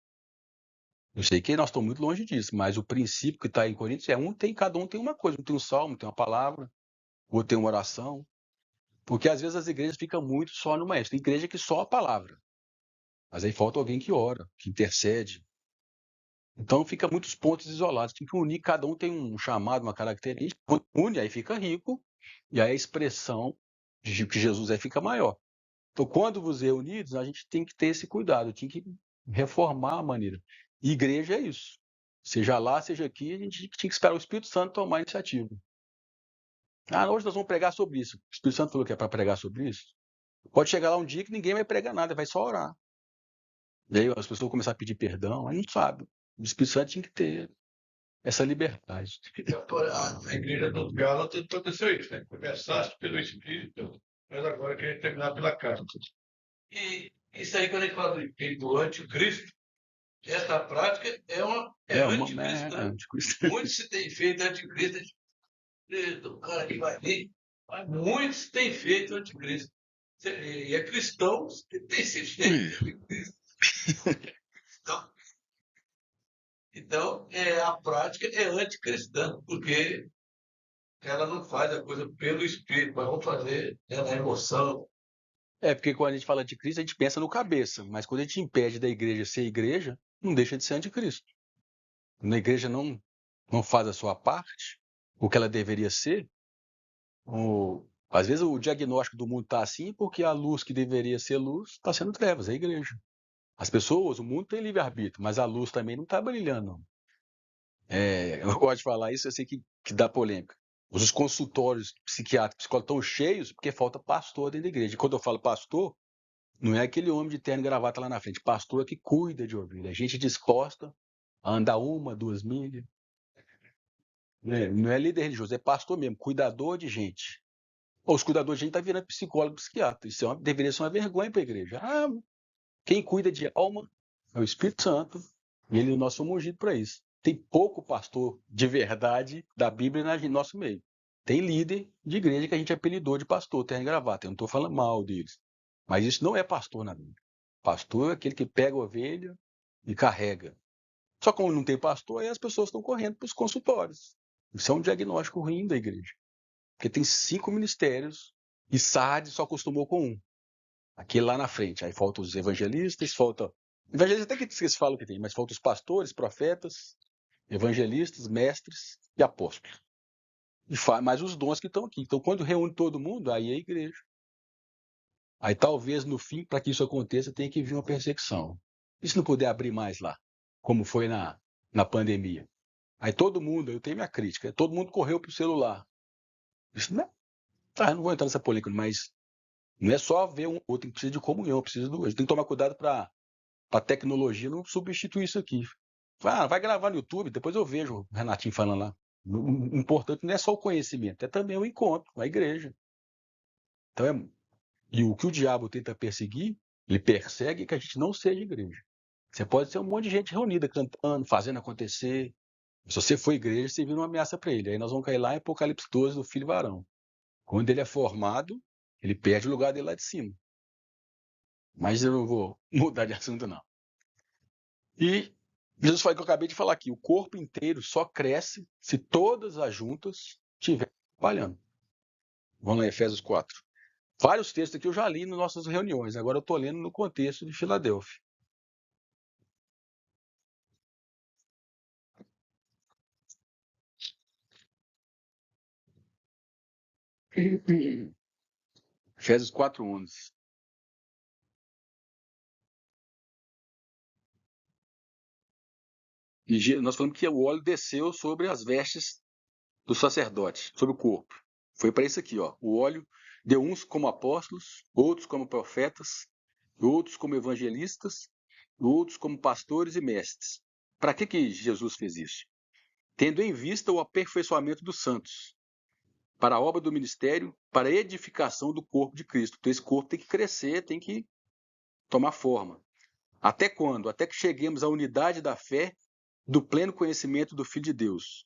Eu sei que nós estamos muito longe disso, mas o princípio que está em Coríntios é cada um tem uma coisa, um tem um salmo, tem uma palavra, o outro tem uma oração. Porque às vezes as igrejas ficam muito só no maestro. Tem igreja que só a palavra. Mas aí falta alguém que ora, que intercede. Então fica muitos pontos isolados. Tem que unir, cada um tem um chamado, uma característica. Quando une, aí fica rico, e aí a expressão de que Jesus é fica maior. Então, quando vos reunidos, a gente tem que ter esse cuidado, tem que reformar a maneira. E igreja é isso. Seja lá, seja aqui, a gente tinha que esperar o Espírito Santo tomar a iniciativa. Hoje nós vamos pregar sobre isso. O Espírito Santo falou que é para pregar sobre isso. Pode chegar lá um dia que ninguém vai pregar nada, vai só orar. E aí as pessoas vão começar a pedir perdão, aí não sabe. O Espírito Santo tinha que ter essa liberdade.
Então, a igreja do Gálatas aconteceu isso, né? Começaste pelo Espírito, mas agora quer terminar pela carne. E isso aí, quando a gente fala do Espírito do anticristo, essa prática é anticristã.
Anticristo.
Muito se tem feito anticristo, o cara que vai vir, mas muito se tem feito anticristo. E é cristão que tem se feito anticristo. Então, a prática é anticristã, porque ela não faz a coisa pelo Espírito, mas vamos fazer na emoção.
Porque quando a gente fala de Cristo, a gente pensa no cabeça, mas quando a gente impede da igreja ser igreja, não deixa de ser anticristo. Quando a igreja não faz a sua parte, o que ela deveria ser, às vezes o diagnóstico do mundo está assim porque a luz que deveria ser luz está sendo trevas, é a igreja. As pessoas, o mundo tem livre-arbítrio, mas a luz também não está brilhando. Não. Eu gosto de falar isso, eu sei que dá polêmica. Os consultórios psiquiátricos, psicólogos estão cheios porque falta pastor dentro da igreja. E quando eu falo pastor, não é aquele homem de terno e gravata lá na frente. Pastor é que cuida de ovelha. É gente disposta a andar 1, 2 milhas. Não é líder religioso, é pastor mesmo, cuidador de gente. Os cuidadores de gente estão virando psicólogo, psiquiatra. Isso deveria ser uma vergonha para a igreja. Quem cuida de alma é o Espírito Santo e ele nós somos ungidos para isso. Tem pouco pastor de verdade da Bíblia no nosso meio. Tem líder de igreja que a gente apelidou de pastor, terno e gravata. Eu não estou falando mal deles. Mas isso não é pastor na Bíblia. Pastor é aquele que pega a ovelha e carrega. Só como não tem pastor, aí as pessoas estão correndo para os consultórios. Isso é um diagnóstico ruim da igreja. Porque tem 5 ministérios e Sardes só acostumou com um. Aquele lá na frente. Aí faltam os evangelistas, evangelistas até que vocês falam que tem, mas faltam os pastores, profetas, evangelistas, mestres e apóstolos. Mas os dons que estão aqui. Então, quando reúne todo mundo, aí é a igreja. Aí talvez no fim, para que isso aconteça, tenha que vir uma perseguição. E se não puder abrir mais lá, como foi na pandemia? Aí todo mundo, eu tenho minha crítica, todo mundo correu para o celular. Isso não é. Eu não vou entrar nessa polêmica, mas não é só ver um outro, precisa de comunhão, precisa do outro. Tem que tomar cuidado para a tecnologia não substituir isso aqui. Vai gravar no YouTube, depois eu vejo o Renatinho falando lá. O importante não é só o conhecimento, é também o encontro, a igreja. Então, e o que o diabo tenta perseguir, ele persegue que a gente não seja igreja. Você pode ser um monte de gente reunida, cantando, fazendo acontecer. Se você for igreja, você vira uma ameaça para ele. Aí nós vamos cair lá em Apocalipse 12 do filho varão. Quando ele é formado, ele perde o lugar dele lá de cima. Mas eu não vou mudar de assunto, não. E Jesus falou que eu acabei de falar aqui, o corpo inteiro só cresce se todas as juntas estiverem trabalhando. Vamos lá, Efésios 4. Vários textos aqui eu já li nas nossas reuniões, agora eu estou lendo no contexto de Filadélfia. Efésios 4:11. E nós falamos que o óleo desceu sobre as vestes do sacerdote, sobre o corpo. Foi para isso aqui, ó. O óleo deu uns como apóstolos, outros como profetas, outros como evangelistas, outros como pastores e mestres. Para que Jesus fez isso? Tendo em vista o aperfeiçoamento dos santos, para a obra do ministério, para a edificação do corpo de Cristo. Então esse corpo tem que crescer, tem que tomar forma. Até quando? Até que cheguemos à unidade da fé, do pleno conhecimento do Filho de Deus,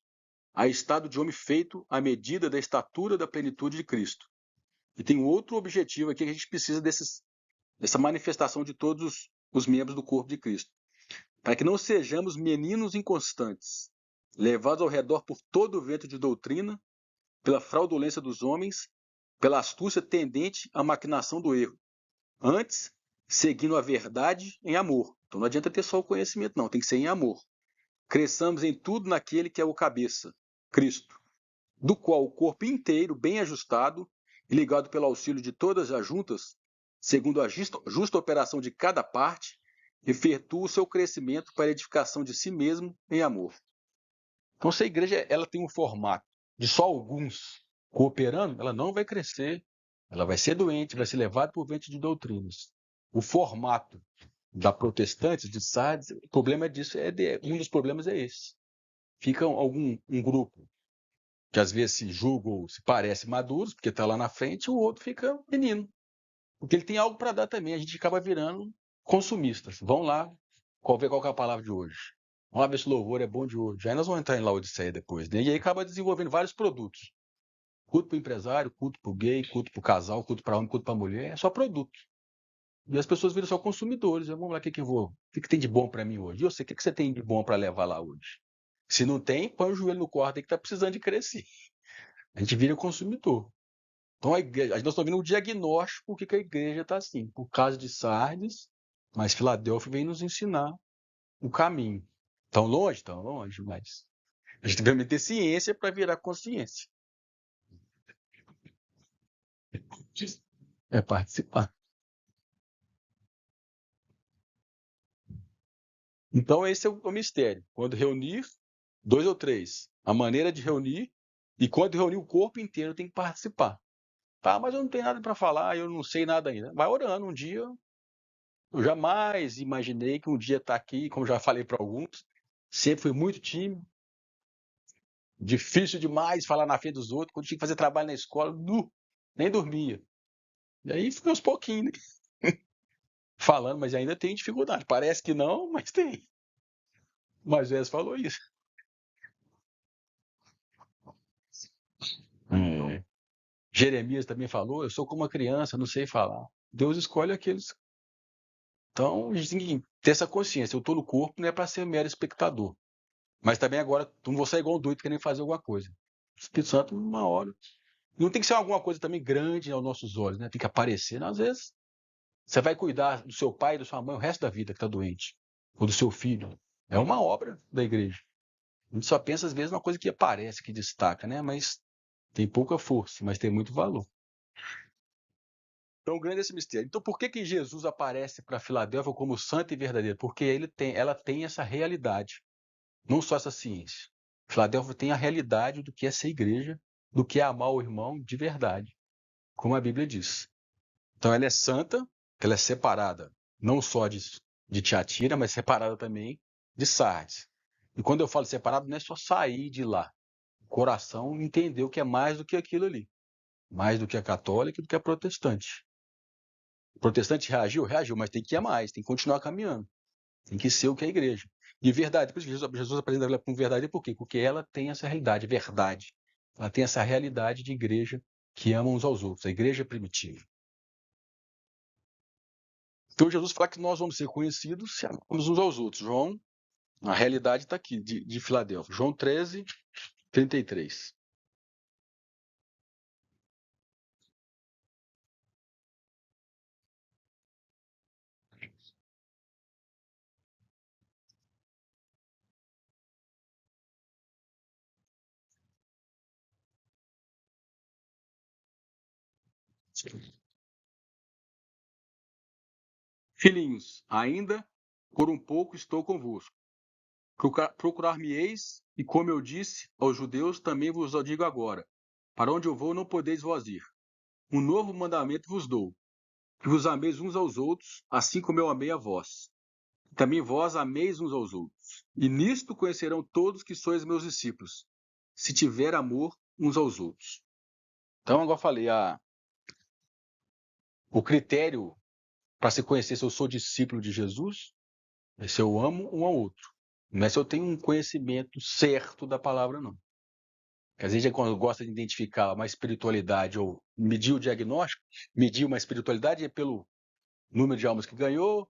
a estado de homem feito à medida da estatura da plenitude de Cristo. E tem outro objetivo aqui, que a gente precisa dessa manifestação de todos os membros do corpo de Cristo. para que não sejamos meninos inconstantes, levados ao redor por todo o vento de doutrina, pela fraudulência dos homens, pela astúcia tendente à maquinação do erro. Antes, seguindo a verdade em amor. Então não adianta ter só o conhecimento, não, tem que ser em amor. Cresçamos em tudo naquele que é o cabeça, Cristo, do qual o corpo inteiro, bem ajustado e ligado pelo auxílio de todas as juntas, segundo a justa operação de cada parte, efetua o seu crescimento para a edificação de si mesmo em amor. Então, se a igreja ela tem um formato de só alguns cooperando, ela não vai crescer, ela vai ser doente, vai ser levada por vento de doutrinas. O formato da protestantes, de Sardes, o problema disso um dos problemas é esse. Fica um grupo que às vezes se julga ou se parece maduros, porque está lá na frente, e o outro fica menino. Porque ele tem algo para dar também, a gente acaba virando consumistas. Vão lá, ver qual que é a palavra de hoje. Vamos lá ver se o louvor é bom de hoje. Aí nós vamos entrar em Laodiceia depois, né? E aí acaba desenvolvendo vários produtos. Culto para o empresário, culto para o gay, culto para o casal, culto para homem, culto para mulher, é só produto. E as pessoas viram só consumidores. Vamos lá, o que tem de bom para mim hoje? E você, o que você tem de bom para levar lá hoje? Se não tem, põe o joelho no quarto aí que está precisando de crescer. A gente vira consumidor. Então, a igreja, nós estamos vendo um diagnóstico por que a igreja está assim. Por causa de Sardes, mas Filadélfia vem nos ensinar o caminho. Tão longe, mas a gente deve ter ciência para virar consciência. É participar. Então, esse é o mistério. Quando reunir, 2 ou 3, a maneira de reunir, e quando reunir o corpo inteiro tem que participar. Tá, mas eu não tenho nada para falar, eu não sei nada ainda. Vai orando. Um dia, eu jamais imaginei que um dia estar aqui, como já falei para alguns, sempre fui muito tímido, difícil demais falar na frente dos outros. Quando tinha que fazer trabalho na escola, nem dormia. E aí fui aos pouquinhos, né? Falando, mas ainda tem dificuldade. Parece que não, mas tem. Mas Jesus falou isso. Jeremias também falou, eu sou como uma criança, não sei falar. Deus escolhe aqueles. Então, a gente tem que ter essa consciência. Eu estou no corpo, não é para ser mero espectador. Mas também agora, não vou sair igual um doido querendo fazer alguma coisa. O Espírito Santo, uma hora. Não tem que ser alguma coisa também grande aos nossos olhos, né? Tem que aparecer. Às vezes, você vai cuidar do seu pai e da sua mãe o resto da vida que está doente. Ou do seu filho. É uma obra da igreja. A gente só pensa, às vezes, numa coisa que aparece, que destaca, né? Mas tem pouca força, mas tem muito valor. Então, grande é esse mistério. Então, por que Jesus aparece para Filadélfia como santo e verdadeiro? Porque ela tem essa realidade, não só essa ciência. Filadélfia tem a realidade do que é ser igreja, do que é amar o irmão de verdade, como a Bíblia diz. Então, ela é santa, ela é separada, não só de Tiatira, mas separada também de Sardes. E quando eu falo separado, não é só sair de lá. O coração entendeu que é mais do que aquilo ali. Mais do que a católica e do que a protestante. O protestante reagiu, mas tem que ir a mais, tem que continuar caminhando. Tem que ser o que é a igreja. E verdade, por isso que Jesus apresenta ela como verdade, por quê? Porque ela tem essa realidade, verdade. Ela tem essa realidade de igreja que ama uns aos outros, a igreja primitiva. Então Jesus fala que nós vamos ser conhecidos se amamos uns aos outros. João, a realidade está aqui, de Filadélfia. João 13, 33. Filhinhos, ainda por um pouco estou convosco. Procurar-me-eis, e como eu disse aos judeus, também vos digo agora: para onde eu vou, não podeis vós ir. Um novo mandamento vos dou: que vos ameis uns aos outros, assim como eu amei a vós. Também vós ameis uns aos outros. E nisto conhecerão todos que sois meus discípulos, se tiver amor uns aos outros. Então, agora falei, o critério para se conhecer se eu sou discípulo de Jesus é se eu amo um ao outro. Não é se eu tenho um conhecimento certo da palavra, não. Porque às vezes, quando gosta de identificar uma espiritualidade ou medir o diagnóstico, medir uma espiritualidade é pelo número de almas que ganhou,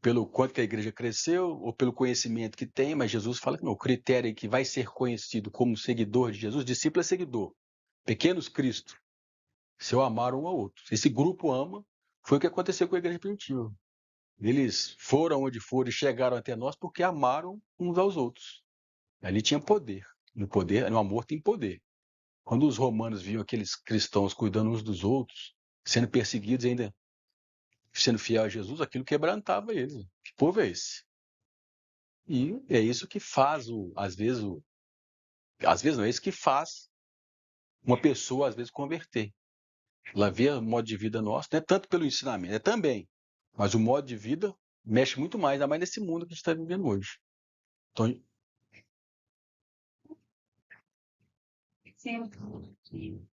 pelo quanto que a igreja cresceu ou pelo conhecimento que tem, mas Jesus fala que não, o critério é que vai ser conhecido como seguidor de Jesus, discípulo é seguidor, pequenos Cristo, se eu amar um ao outro. Esse grupo ama, foi o que aconteceu com a igreja primitiva. Eles foram onde foram e chegaram até nós porque amaram uns aos outros. Ali tinha poder. No amor tem poder. Quando os romanos viam aqueles cristãos cuidando uns dos outros, sendo perseguidos e ainda sendo fiel a Jesus, aquilo quebrantava eles. Que povo é esse? E é isso que faz, às vezes não, é isso que faz uma pessoa, às vezes, converter. Ela vê o modo de vida nosso, não é tanto pelo ensinamento, é também. Mas o modo de vida mexe muito mais, ainda mais nesse mundo que a gente está vivendo hoje. Então,
Sim.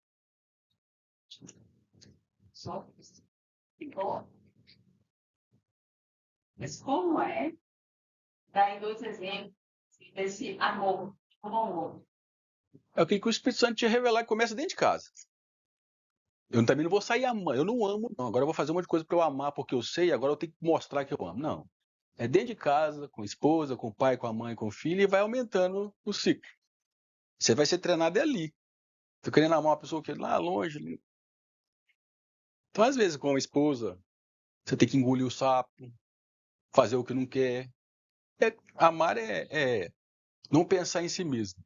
Só ficou. Mas como é? Daí 2 exemplos desse amor, como amor.
é o que o Espírito Santo te revelar que começa dentro de casa. Eu também não vou sair amando, eu não amo, não. Agora eu vou fazer um monte de coisa para eu amar porque eu sei, agora eu tenho que mostrar que eu amo. Não. É dentro de casa, com a esposa, com o pai, com a mãe, com o filho, e vai aumentando o ciclo. Você vai ser treinado ali. Tô querendo amar uma pessoa que é lá longe. Então, às vezes, com a esposa, você tem que engolir o sapo, fazer o que não quer. Amar é não pensar em si mesmo.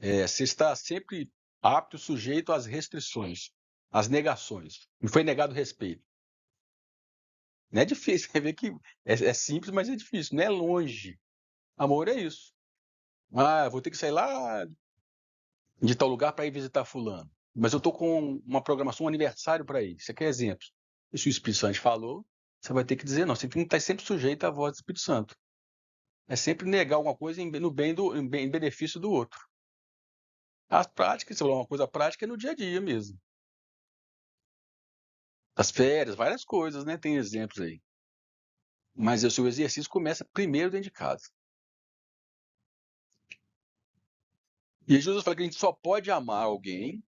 Você está sempre apto, sujeito às restrições, às negações. Não foi negado o respeito. Não é difícil, você vê que é simples, mas é difícil, não é longe. Amor é isso. Ah, vou ter que sair lá de tal lugar para ir visitar fulano. Mas eu estou com uma programação, um aniversário para ir. Você quer exemplos? E se o Espírito Santo falou, você vai ter que dizer não. Você tem que estar sempre sujeito à voz do Espírito Santo. É sempre negar alguma coisa em benefício do outro. As práticas, se falar uma coisa prática, é no dia a dia mesmo. As férias, várias coisas, né? Tem exemplos aí. Mas o seu exercício começa primeiro dentro de casa. E Jesus fala que a gente só pode amar alguém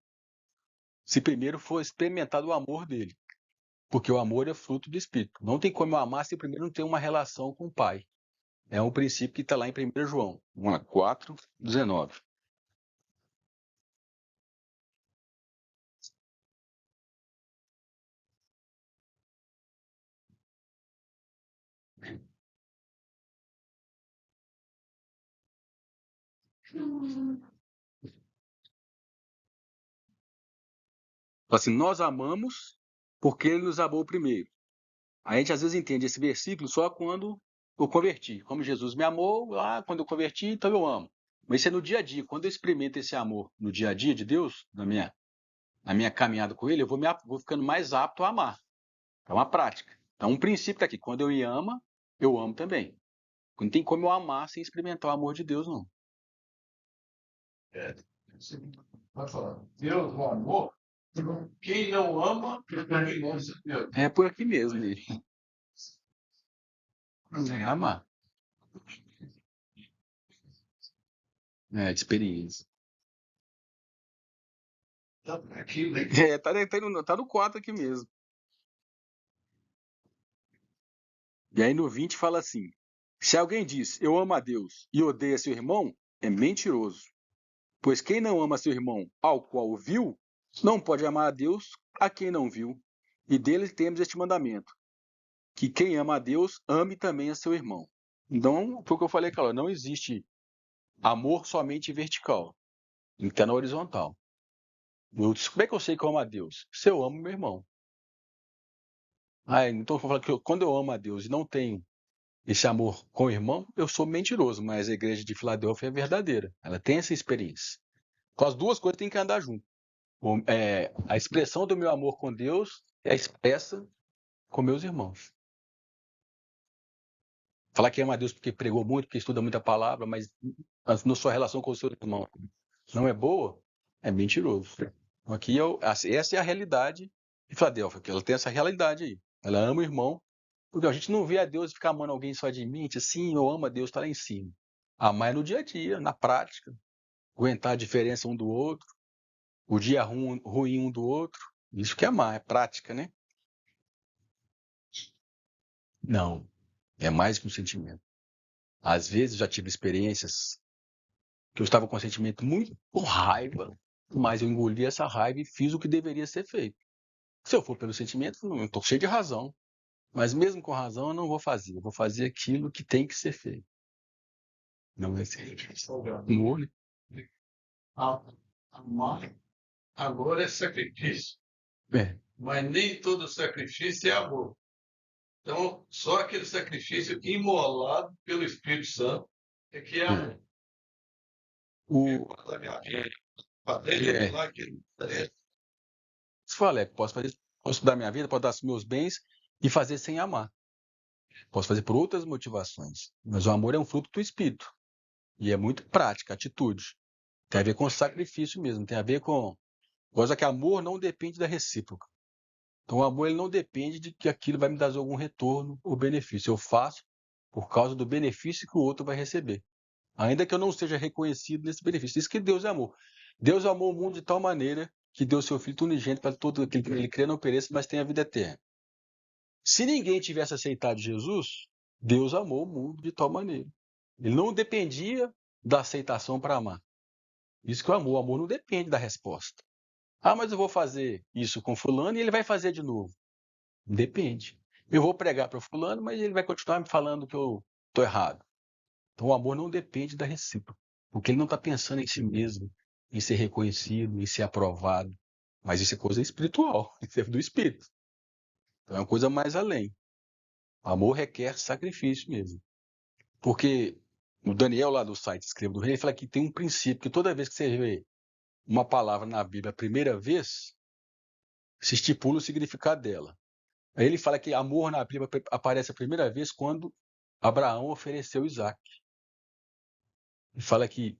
se primeiro for experimentado o amor dele. Porque o amor é fruto do Espírito. Não tem como eu amar se primeiro não tem uma relação com o Pai. É um princípio que está lá em 1 João 4:19. Fala assim, nós amamos porque ele nos amou primeiro. A gente às vezes entende esse versículo só quando eu converti. Como Jesus me amou, quando eu converti, então eu amo. Mas isso é no dia a dia. Quando eu experimento esse amor no dia a dia de Deus, na minha caminhada com Ele, eu vou ficando mais apto a amar. É uma prática. Então, um princípio está aqui. Quando eu me ama, eu amo também. Não tem como eu amar sem experimentar o amor de Deus, não.
Você vai falar, Deus no amor, quem não ama, não gosta de Deus.
É por aqui mesmo. É amar. É, de experiência.
Tá aqui, né?
Tá no 4 aqui mesmo. E aí no 20 fala assim: se alguém diz eu amo a Deus e odeia seu irmão, é mentiroso. Pois quem não ama seu irmão, ao qual viu, não pode amar a Deus a quem não viu. E dele temos este mandamento: que quem ama a Deus, ame também a seu irmão. Então, foi o que eu falei, Carol, não existe amor somente vertical, tem que estar na horizontal. Como é que eu sei que eu amo a Deus? Se eu amo meu irmão. Então eu vou falar que quando eu amo a Deus e não tenho esse amor com o irmão, eu sou mentiroso, mas a igreja de Filadélfia é verdadeira. Ela tem essa experiência. Então as duas coisas têm que andar junto. A expressão do meu amor com Deus é expressa com meus irmãos. Falar que ama a Deus porque pregou muito, porque estuda muita palavra, mas na sua relação com o seu irmão não é boa, é mentiroso. Então, aqui essa é a realidade de Filadélfia, que ela tem essa realidade aí. Ela ama o irmão, porque a gente não vê a Deus ficar amando alguém só de mente, assim, eu amo a Deus, está lá em cima. Amar é no dia a dia, na prática, aguentar a diferença um do outro, o dia ruim um do outro. Isso que é amar, é prática, né? Não. É mais que um sentimento. Às vezes eu já tive experiências que eu estava com um sentimento muito com raiva, mas eu engoli essa raiva e fiz o que deveria ser feito. Se eu for pelo sentimento, eu estou cheio de razão. Mas mesmo com razão, eu não vou fazer. Eu vou fazer aquilo que tem que ser feito. Não é assim. Amor, né?
Amor é sacrifício,
É.
mas nem todo sacrifício é amor. Então, só aquele sacrifício imolado pelo Espírito Santo é que é amor.
O,
Da minha vida, fazer lá que
se for Aleco, posso dar minha vida, posso dar os meus bens e fazer sem amar. Posso fazer por outras motivações. Mas o amor é um fruto do Espírito. E é muito prática, atitude. Tem a ver com sacrifício mesmo. Tem a ver com... Coisa que amor não depende da recíproca. Então o amor ele não depende de que aquilo vai me dar algum retorno ou benefício. Eu faço por causa do benefício que o outro vai receber. Ainda que eu não seja reconhecido nesse benefício. Isso que Deus é amor. Deus amou o mundo de tal maneira que deu seu Filho unigênito para todo aquele que ele crê não pereça, mas tenha vida eterna. Se ninguém tivesse aceitado Jesus, Deus amou o mundo de tal maneira. Ele não dependia da aceitação para amar. Isso que é o amor não depende da resposta. Ah, mas eu vou fazer isso com fulano e ele vai fazer de novo. Depende. Eu vou pregar para fulano, mas ele vai continuar me falando que eu estou errado. Então o amor não depende da recíproca, porque ele não está pensando em si mesmo, em ser reconhecido, em ser aprovado. Mas isso é coisa espiritual, isso é do espírito. Então é uma coisa mais além. O amor requer sacrifício mesmo. Porque o Daniel lá do site Escreva do Rei, ele fala que tem um princípio, que toda vez que você vê uma palavra na Bíblia a primeira vez, se estipula o significado dela. Aí ele fala que amor na Bíblia aparece a primeira vez quando Abraão ofereceu Isaac. Ele fala que,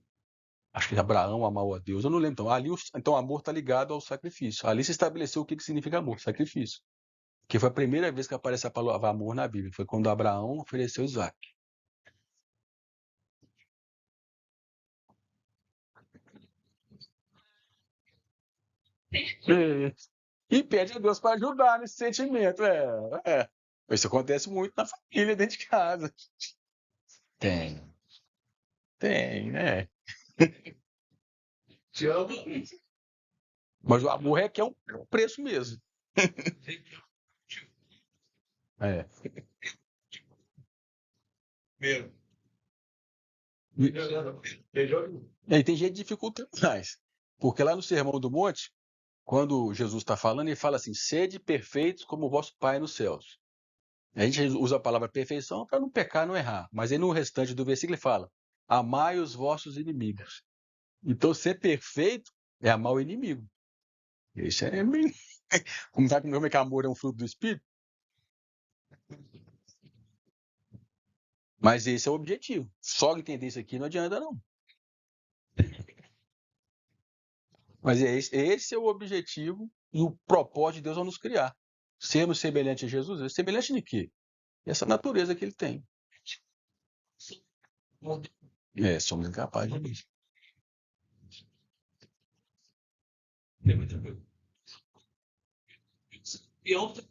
acho que Abraão amou a Deus, eu não lembro. Então, ali, então amor está ligado ao sacrifício. Ali se estabeleceu o que significa amor, sacrifício. Que foi a primeira vez que aparece a palavra amor na Bíblia, foi quando Abraão ofereceu Isaac. É. E pede a Deus para ajudar nesse sentimento. É. Isso acontece muito na família, dentro de casa. Tem. Tem, né?
te ama.
Mas o amor requer um preço mesmo. É.
Mesmo.
E aí tem gente que dificulta mais. Porque lá no Sermão do Monte, quando Jesus está falando, ele fala assim: sede perfeitos como o vosso Pai nos céus. A gente usa a palavra perfeição para não pecar, não errar. Mas aí no restante do versículo ele fala: amai os vossos inimigos. Então ser perfeito é amar o inimigo. Isso é bem... Como é que amor é um fruto do Espírito? Mas esse é o objetivo. Só entender isso aqui não adianta, não. Mas esse é o objetivo e o propósito de Deus ao nos criar. Sermos semelhantes a Jesus. Semelhante de quê? Essa natureza que ele tem. Somos incapazes disso.
E outra,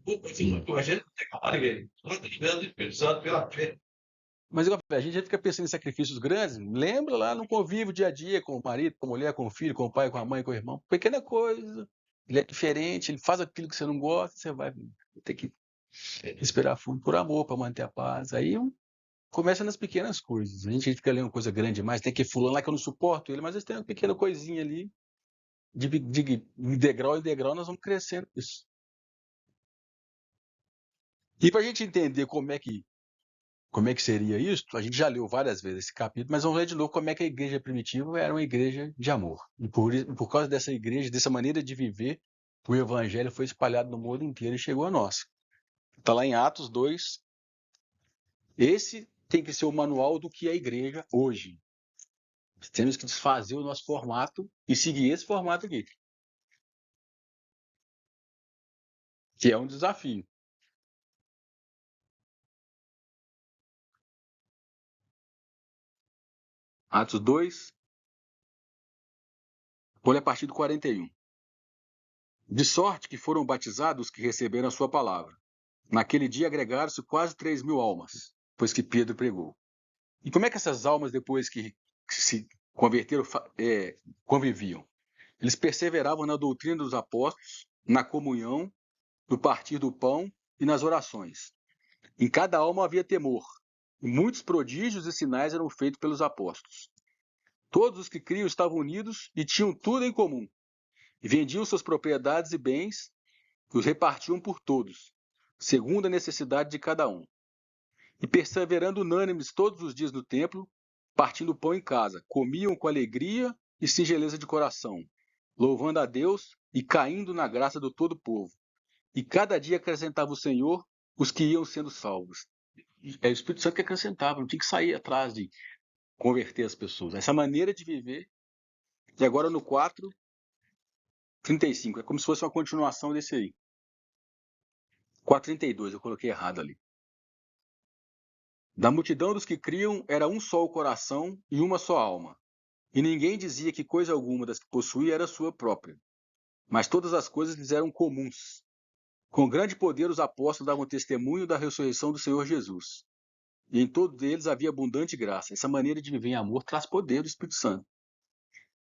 a gente não tem calma ninguém. Nós estamos pensando pela fé.
Mas a gente já fica pensando em sacrifícios grandes. Lembra lá no convívio dia a dia com o marido, com a mulher, com o filho, com o pai, com a mãe, com o irmão. Pequena coisa. Ele é diferente, ele faz aquilo que você não gosta, você vai ter que esperar fundo por amor para manter a paz. Aí começa nas pequenas coisas. A gente fica lendo coisa grande demais, tem que fulano lá que eu não suporto ele, mas eles têm uma pequena coisinha ali. De degrau em degrau nós vamos crescendo isso. E para a gente entender como é que seria isso, a gente já leu várias vezes esse capítulo, mas vamos ler de novo como é que a igreja primitiva era uma igreja de amor. E por causa dessa igreja, dessa maneira de viver, o evangelho foi espalhado no mundo inteiro e chegou a nós. Está lá em Atos 2. Esse tem que ser o manual do que é a igreja hoje. Temos que desfazer o nosso formato e seguir esse formato aqui. Que é um desafio. Atos 2, vou ler a partir do 41. De sorte que foram batizados os que receberam a sua palavra. Naquele dia agregaram-se quase 3.000 almas, pois que Pedro pregou. E como é que essas almas, depois que se converteram, conviviam? Eles perseveravam na doutrina dos apóstolos, na comunhão, no partir do pão e nas orações. Em cada alma havia temor, e muitos prodígios e sinais eram feitos pelos apóstolos. Todos os que criam estavam unidos e tinham tudo em comum, e vendiam suas propriedades e bens e os repartiam por todos, segundo a necessidade de cada um. E perseverando unânimes todos os dias no templo, partindo o pão em casa, comiam com alegria e singeleza de coração, louvando a Deus e caindo na graça do todo o povo. E cada dia acrescentava o Senhor os que iam sendo salvos. É o Espírito Santo que acrescentava, não tinha que sair atrás de converter as pessoas. Essa maneira de viver. E agora no 4:35, é como se fosse uma continuação desse aí. 4:32, eu coloquei errado ali. Da multidão dos que criam era um só o coração e uma só alma. E ninguém dizia que coisa alguma das que possuía era sua própria, mas todas as coisas lhes eram comuns. Com grande poder os apóstolos davam testemunho da ressurreição do Senhor Jesus. E em todos eles havia abundante graça. Essa maneira de viver em amor traz poder do Espírito Santo.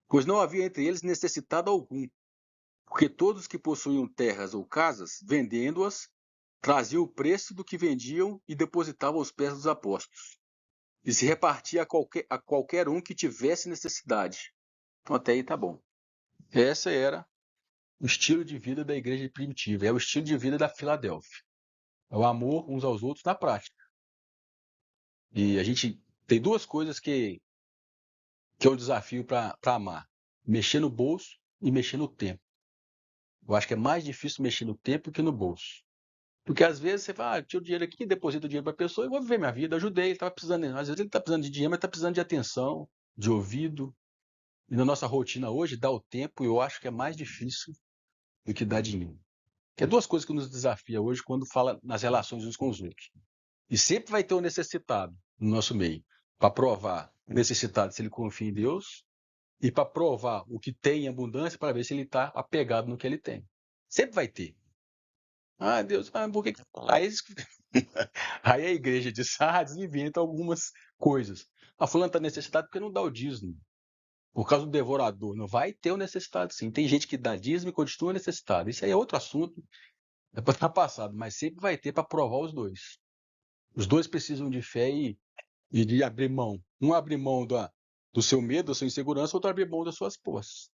Pois não havia entre eles necessitado algum, porque todos os que possuíam terras ou casas, vendendo-as, traziam o preço do que vendiam e depositavam aos pés dos apóstolos. E se repartia a qualquer um que tivesse necessidade. Então até aí tá bom. Essa era o estilo de vida da igreja primitiva, é o estilo de vida da Filadélfia. É o amor uns aos outros na prática. E a gente tem duas coisas que é um desafio para amar: mexer no bolso e mexer no tempo. Eu acho que é mais difícil mexer no tempo que no bolso. Porque às vezes você fala, tira o dinheiro aqui, deposita o dinheiro para a pessoa e vou viver minha vida, ajudei, ele estava precisando. Às vezes ele está precisando de dinheiro, mas está precisando de atenção, de ouvido. E na nossa rotina hoje, dar o tempo eu acho que é mais difícil do que dar dinheiro. Que é duas coisas que nos desafia hoje quando fala nas relações uns com os outros. E sempre vai ter um necessitado no nosso meio, para provar o necessitado se ele confia em Deus e para provar o que tem em abundância para ver se ele está apegado no que ele tem. Sempre vai ter. Ah, Deus, por que... Aí a igreja de Sardes inventa algumas coisas. A fulana está necessitado porque não dá o dízimo. Por causa do devorador. Não vai ter o necessitado, sim. Tem gente que dá dízimo e continua necessitado. Isso aí é outro assunto. É para estar passado. Mas sempre vai ter para provar os dois. Os dois precisam de fé e de abrir mão. Um abre mão do seu medo, da sua insegurança, outro abre mão das suas posses.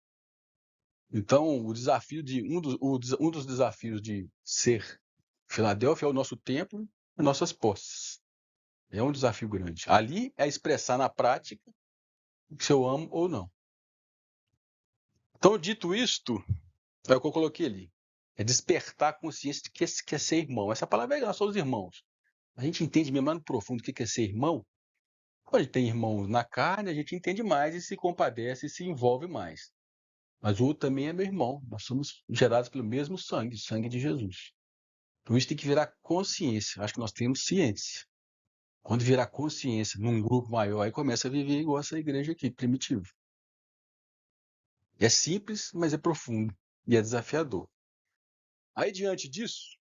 Então, o desafio de um dos desafios de ser Filadélfia é o nosso templo e nossas posses. É um desafio grande. Ali é expressar na prática se eu amo ou não. Então, dito isto, é o que eu coloquei ali. É despertar a consciência de que é ser irmão. Essa palavra é nós somos irmãos. A gente entende mesmo lá no profundo o que é ser irmão. Quando a gente tem irmãos na carne, a gente entende mais e se compadece e se envolve mais. Mas o outro também é meu irmão. Nós somos gerados pelo mesmo sangue, o sangue de Jesus. Então isso tem que virar consciência. Acho que nós temos ciência. Quando virar consciência num grupo maior, aí começa a viver igual essa igreja aqui, primitiva. É simples, mas é profundo e é desafiador. Aí, diante disso,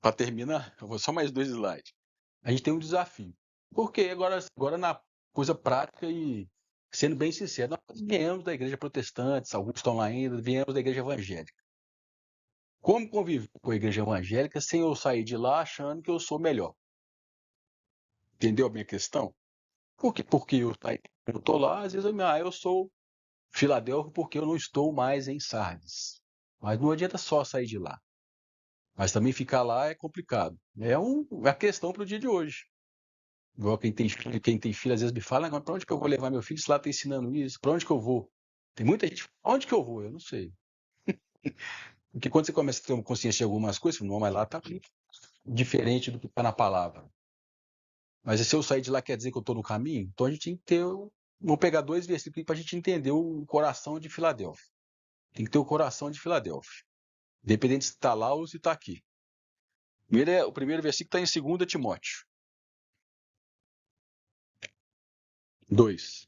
para terminar, eu vou só mais 2 slides. A gente tem um desafio. Porque agora na coisa prática e sendo bem sincero, nós viemos da igreja protestante, alguns estão lá ainda, viemos da igreja evangélica. Como conviver com a igreja evangélica sem eu sair de lá achando que eu sou melhor? Entendeu a minha questão? Porque eu estou lá, às vezes eu sou Filadélfia porque eu não estou mais em Sardes. Mas não adianta só sair de lá. Mas também ficar lá é complicado. É uma questão para o dia de hoje. Igual quem tem filho, às vezes me fala, para onde que eu vou levar meu filho se lá está ensinando isso? Para onde que eu vou? Tem muita gente, onde que eu vou? Eu não sei. Porque quando você começa a ter uma consciência de algumas coisas, não, mas lá está diferente do que está na palavra. Mas se eu sair de lá quer dizer que eu estou no caminho? Então a gente tem que ter. Vou pegar 2 versículos para a gente entender o coração de Filadélfia. Tem que ter o coração de Filadélfia. Independente se está lá ou se está aqui. O primeiro versículo está em 2 Timóteo 2.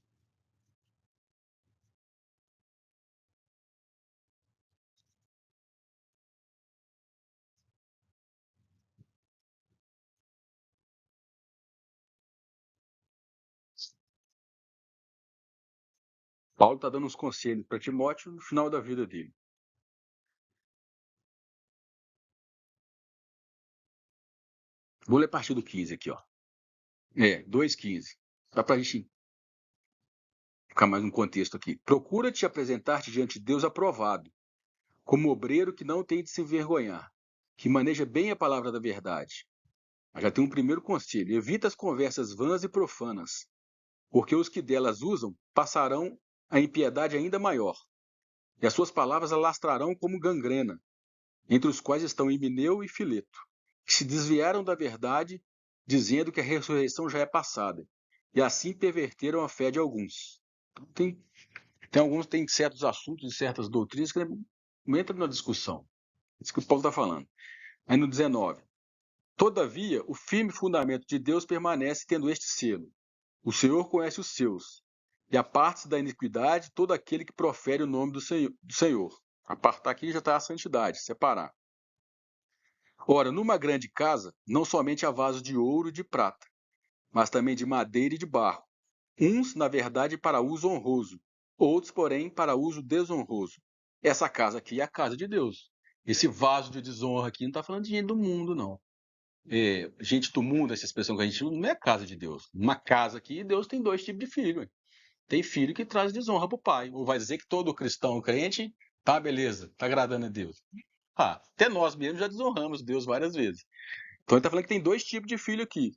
Paulo está dando uns conselhos para Timóteo no final da vida dele. Vou ler a partir do 15 aqui, ó. 2,15. Dá para a gente ficar mais um contexto aqui. Procura te apresentar-te diante de Deus aprovado, como obreiro que não tem de se envergonhar, que maneja bem a palavra da verdade. Mas já tem um primeiro conselho. Evita as conversas vãs e profanas, porque os que delas usam passarão a impiedade ainda maior, e as suas palavras alastrarão como gangrena, entre os quais estão Himeneu e Fileto, que se desviaram da verdade, dizendo que a ressurreição já é passada, e assim perverteram a fé de alguns. Então, tem certos assuntos e certas doutrinas que não entram na discussão. Isso que o Paulo está falando. Aí no 19. Todavia, o firme fundamento de Deus permanece tendo este selo. O Senhor conhece os seus, e aparte-se da iniquidade todo aquele que profere o nome do Senhor. Apartar aqui já está a santidade, separar. Ora, numa grande casa, não somente há vasos de ouro e de prata, mas também de madeira e de barro. Uns, na verdade, para uso honroso, outros, porém, para uso desonroso. Essa casa aqui é a casa de Deus. Esse vaso de desonra aqui não está falando de gente do mundo, não. Gente do mundo, essa expressão que a gente usa, não é casa de Deus. Uma casa aqui, Deus tem dois tipos de filho. Hein? Tem filho que traz desonra para o pai. Ou vai dizer que todo cristão crente, tá, beleza, tá agradando a Deus. Até nós mesmos já desonramos Deus várias vezes. Então ele está falando que tem dois tipos de filho aqui.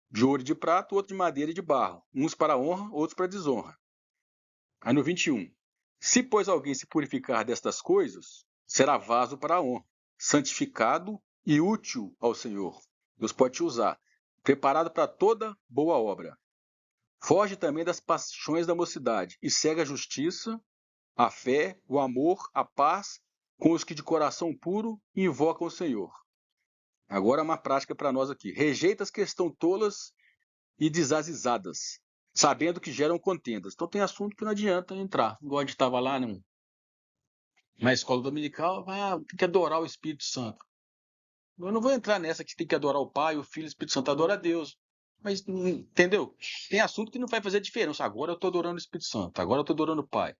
De ouro e de prata, outro de madeira e de barro. Uns para honra, outros para desonra. Aí no 21. Se, pois, alguém se purificar destas coisas, será vaso para a honra, santificado e útil ao Senhor. Deus pode te usar. Preparado para toda boa obra. Foge também das paixões da mocidade e segue a justiça, a fé, o amor, a paz, com os que de coração puro invocam o Senhor. Agora uma prática para nós aqui. Rejeita as que estão tolas e desazizadas, sabendo que geram contendas. Então tem assunto que não adianta entrar. Igual a gente estava lá na escola dominical, tem que adorar o Espírito Santo. Eu não vou entrar nessa que tem que adorar o Pai, o Filho e o Espírito Santo. Adora a Deus. Mas, entendeu? Tem assunto que não vai fazer diferença. Agora eu estou adorando o Espírito Santo. Agora eu estou adorando o Pai.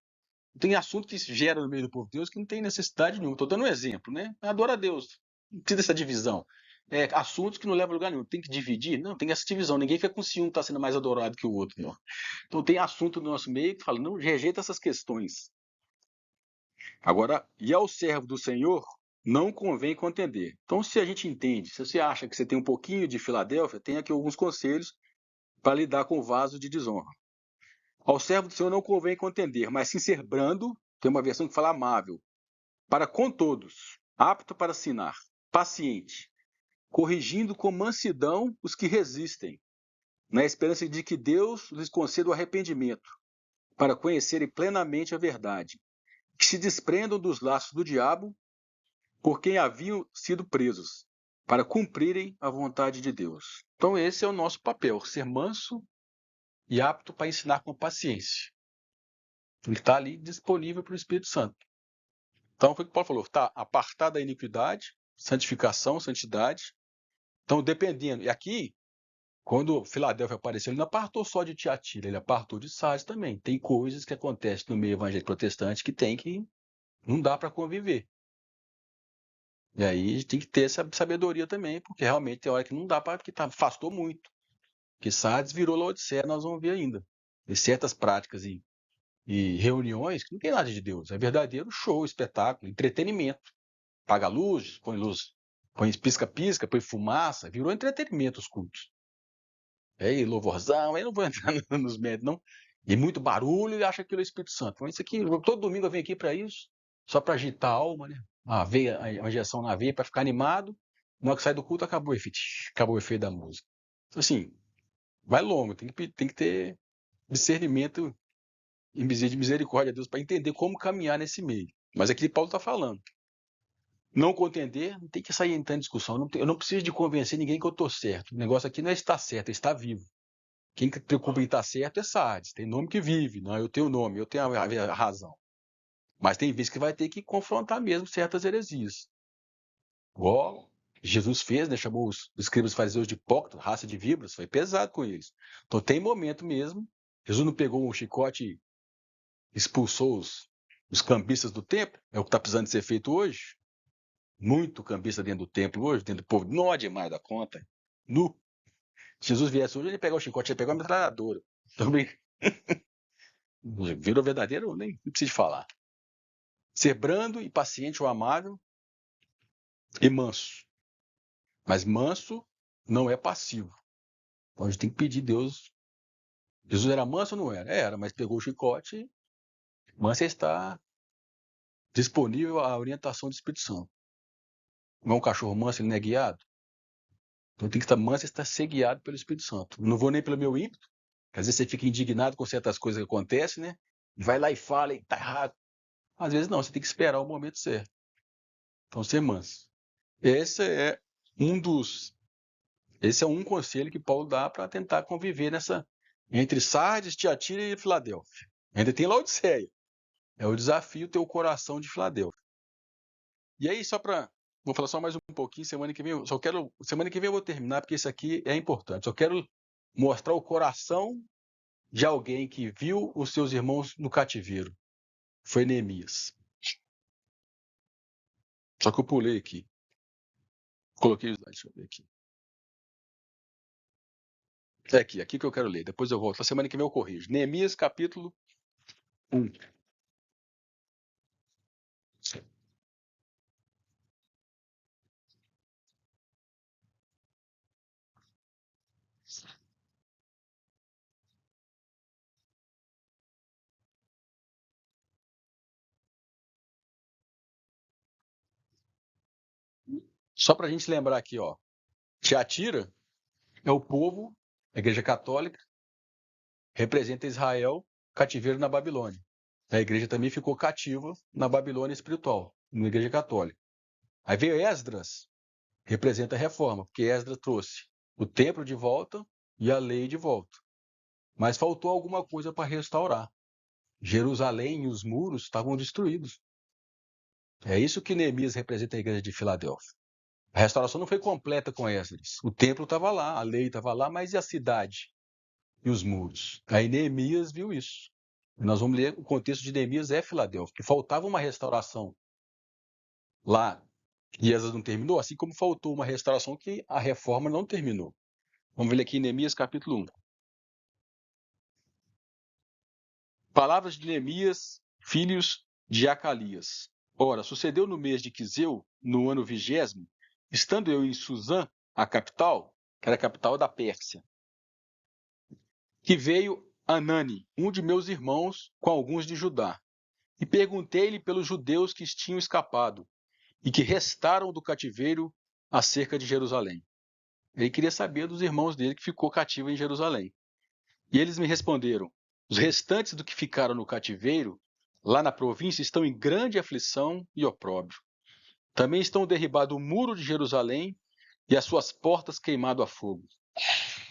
Tem assunto que gera no meio do povo de Deus que não tem necessidade nenhuma. Estou dando um exemplo, né? Adora a Deus. Não precisa dessa divisão. Assuntos que não levam a lugar nenhum. Tem que dividir? Não, tem essa divisão. Ninguém fica com ciúme que está sendo mais adorado que o outro. Não. Então tem assunto no nosso meio que fala, não, rejeita essas questões. Agora, e ao servo do Senhor, não convém contender. Então, se a gente entende, se você acha que você tem um pouquinho de Filadélfia, tem aqui alguns conselhos para lidar com o vaso de desonra. Ao servo do Senhor não convém contender, mas sim ser brando, tem uma versão que fala amável, para com todos, apto para ensinar, paciente, corrigindo com mansidão os que resistem, na esperança de que Deus lhes conceda o arrependimento, para conhecerem plenamente a verdade, que se desprendam dos laços do diabo, por quem haviam sido presos, para cumprirem a vontade de Deus. Então esse é o nosso papel, ser manso e apto para ensinar com paciência. Ele está ali disponível para o Espírito Santo. Então foi o que Paulo falou, está apartado da iniquidade, santificação, santidade. Então dependendo, e aqui, quando Filadélfia apareceu, ele não apartou só de Tiatira, ele apartou de Sardes também. Tem coisas que acontecem no meio evangélico protestante que não dá para conviver. E aí a gente tem que ter essa sabedoria também, porque realmente tem hora que não dá para, porque afastou muito. Porque Sardes virou Laodiceia, nós vamos ver ainda. E certas práticas e reuniões que não tem nada de Deus. É verdadeiro show, espetáculo, entretenimento. Paga luz, põe pisca-pisca, põe fumaça, virou entretenimento os cultos. E louvorzão, aí não vou entrar nos méritos, não. E muito barulho e acha que é o Espírito Santo. Então, isso aqui, todo domingo eu venho aqui para isso, só para agitar a alma, né? A injeção na veia para ficar animado. Na hora que sai do culto, acabou o efeito da música. Então, assim, vai longo, tem que ter discernimento e misericórdia a Deus para entender como caminhar nesse meio. Mas aqui Paulo está falando. Não contender, não tem que sair entrando em discussão. Eu não preciso de convencer ninguém que eu estou certo. O negócio aqui não é estar certo, é estar vivo. Quem se preocupa em estar certo é Sardes. Tem nome que vive, não, eu tenho nome, eu tenho a razão. Mas tem vezes que vai ter que confrontar mesmo certas heresias. Igual Jesus fez, né? Chamou os escribas fariseus de hipócritas, raça de víboras, foi pesado com eles. Então tem momento mesmo. Jesus não pegou um chicote expulsou os cambistas do templo, é o que está precisando ser feito hoje. Muito cambista dentro do templo hoje, dentro do povo, não é demais da conta. Nu. Se Jesus viesse hoje, ele ia pegar o chicote, ia pegar uma metralhadora. Também. Virou verdadeiro, nem preciso falar. Ser brando e paciente ou amável e manso. Mas manso não é passivo. Então a gente tem que pedir a Deus. Jesus era manso ou não era? Era, mas pegou o chicote. Manso está disponível à orientação do Espírito Santo. Não é um cachorro manso, ele não é guiado. Então tem que estar manso e estar ser guiado pelo Espírito Santo. Não vou nem pelo meu ímpeto. Às vezes você fica indignado com certas coisas que acontecem, né? Vai lá e fala, e tá errado. Às vezes não, você tem que esperar o momento certo. Então ser manso. Esse é um conselho que Paulo dá para tentar conviver entre Sardes, Tiatira e Filadélfia. Ainda tem Laodiceia. É o desafio ter o coração de Filadélfia. E aí, vou falar só mais um pouquinho, semana que vem eu vou terminar, porque isso aqui é importante. Só quero mostrar o coração de alguém que viu os seus irmãos no cativeiro. Foi Neemias. Só que eu pulei aqui. Coloquei os dados, deixa eu ver aqui. É aqui que eu quero ler, depois eu volto. Na semana que vem eu corrijo. Neemias, capítulo 1. Só para a gente lembrar aqui, ó. Tiatira é o povo, a igreja católica, representa Israel, cativeiro na Babilônia. A igreja também ficou cativa na Babilônia espiritual, na igreja católica. Aí veio Esdras, representa a reforma, porque Esdras trouxe o templo de volta e a lei de volta. Mas faltou alguma coisa para restaurar. Jerusalém e os muros estavam destruídos. É isso que Neemias representa a igreja de Filadélfia. A restauração não foi completa com Esdras. O templo estava lá, a lei estava lá, mas e a cidade? E os muros? Aí Neemias viu isso. E nós vamos ler o contexto de Neemias é Filadélfia, que faltava uma restauração lá e Esdras não terminou, assim como faltou uma restauração que a reforma não terminou. Vamos ver aqui em Neemias capítulo 1. Palavras de Neemias, filhos de Acalias. Ora, sucedeu no mês de Quiseu, no ano 20º, estando eu em Suzã, a capital, que era a capital da Pérsia, que veio Anani, um de meus irmãos, com alguns de Judá. E perguntei-lhe pelos judeus que tinham escapado e que restaram do cativeiro acerca de Jerusalém. Ele queria saber dos irmãos dele que ficou cativo em Jerusalém. E eles me responderam: os restantes do que ficaram no cativeiro, lá na província, estão em grande aflição e opróbrio. Também estão derribado o muro de Jerusalém e as suas portas queimado a fogo.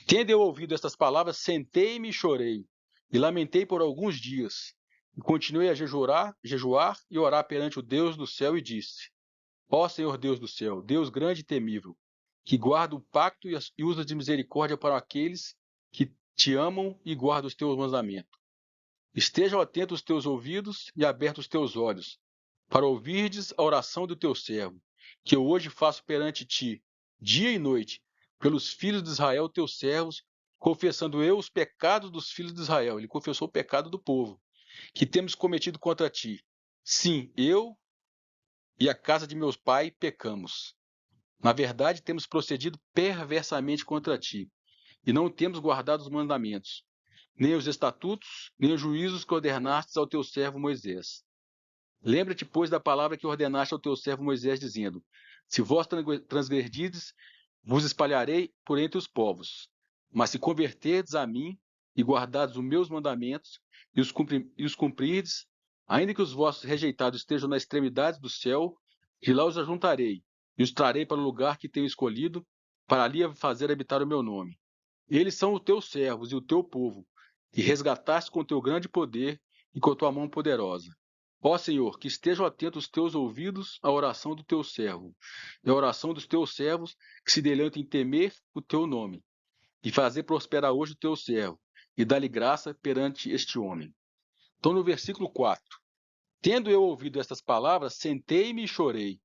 Tendo eu ouvido estas palavras, sentei-me e chorei, e lamentei por alguns dias. E continuei a jejuar e orar perante o Deus do céu, e disse: ó Senhor Deus do céu, Deus grande e temível, que guarda o pacto e usa de misericórdia para aqueles que te amam e guardam os teus mandamentos. Estejam atentos os teus ouvidos e abertos os teus olhos, para ouvirdes a oração do teu servo, que eu hoje faço perante ti, dia e noite, pelos filhos de Israel, teus servos, confessando eu os pecados dos filhos de Israel. Ele confessou o pecado do povo, que temos cometido contra ti. Sim, eu e a casa de meus pais pecamos. Na verdade, temos procedido perversamente contra ti, e não temos guardado os mandamentos, nem os estatutos, nem os juízos que ordenastes ao teu servo Moisés. Lembra-te, pois, da palavra que ordenaste ao teu servo Moisés, dizendo: se vós transgredirdes, vos espalharei por entre os povos. Mas se converterdes a mim e guardardes os meus mandamentos e os cumprirdes, ainda que os vossos rejeitados estejam na extremidade do céu, de lá os ajuntarei e os trarei para o lugar que tenho escolhido, para ali fazer habitar o meu nome. Eles são os teus servos e o teu povo, que resgataste com teu grande poder e com tua mão poderosa. Ó Senhor, que estejam atentos os teus ouvidos à oração do teu servo, e à oração dos teus servos que se deleitam em temer o teu nome, e fazer prosperar hoje o teu servo, e dar-lhe graça perante este homem. Então, no versículo 4. Tendo eu ouvido estas palavras, sentei-me e chorei,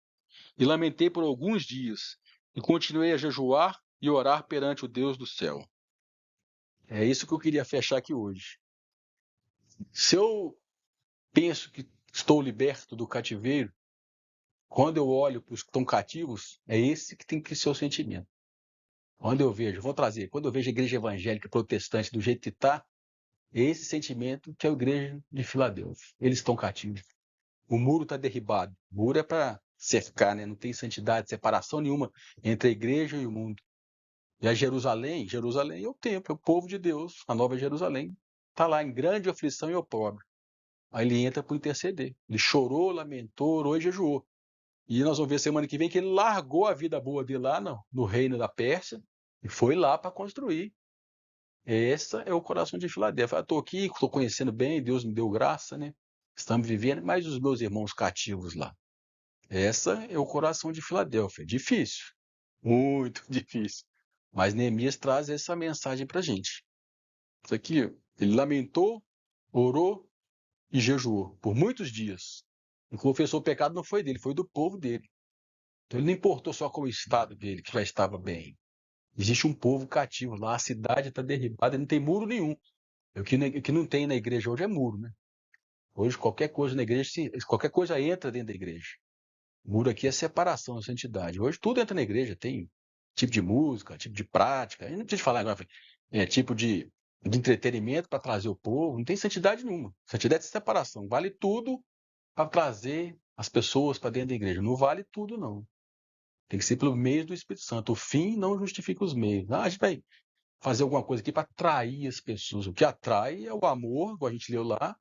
e lamentei por alguns dias, e continuei a jejuar e orar perante o Deus do céu. É isso que eu queria fechar aqui hoje. Se eu penso que estou liberto do cativeiro, quando eu olho para os que estão cativos, é esse que tem que ser o sentimento. Quando eu vejo a igreja evangélica protestante do jeito que está, é esse sentimento que é a igreja de Filadélfia. Eles estão cativos. O muro está derribado. O muro é para cercar, né? Não tem santidade, separação nenhuma entre a igreja e o mundo. E a Jerusalém é o templo, é o povo de Deus, a nova Jerusalém. Está lá em grande aflição e opróbrio. Aí ele entra para interceder. Ele chorou, lamentou, orou e jejuou. E nós vamos ver semana que vem que ele largou a vida boa dele lá no reino da Pérsia e foi lá para construir. Esse é o coração de Filadélfia. Estou aqui, estou conhecendo bem, Deus me deu graça, né? Estamos vivendo, mas os meus irmãos cativos lá. Essa é o coração de Filadélfia. Difícil, muito difícil. Mas Neemias traz essa mensagem para a gente. Isso aqui, ele lamentou, orou e jejuou por muitos dias. E confessou o pecado não foi dele, foi do povo dele. Então ele não importou só com o estado dele, que já estava bem. Existe um povo cativo lá, a cidade está derribada, não tem muro nenhum. O que não tem na igreja hoje é muro, né? Hoje qualquer coisa na igreja, qualquer coisa entra dentro da igreja. O muro aqui é separação, é santidade. Hoje tudo entra na igreja, tem tipo de música, tipo de prática. Eu não preciso falar agora, tipo de entretenimento para trazer o povo. Não tem santidade nenhuma. Santidade é separação. Vale tudo para trazer as pessoas para dentro da igreja. Não vale tudo, não. Tem que ser pelo meio do Espírito Santo. O fim não justifica os meios. Ah, a gente vai fazer alguma coisa aqui para atrair as pessoas. O que atrai é o amor, como a gente leu lá,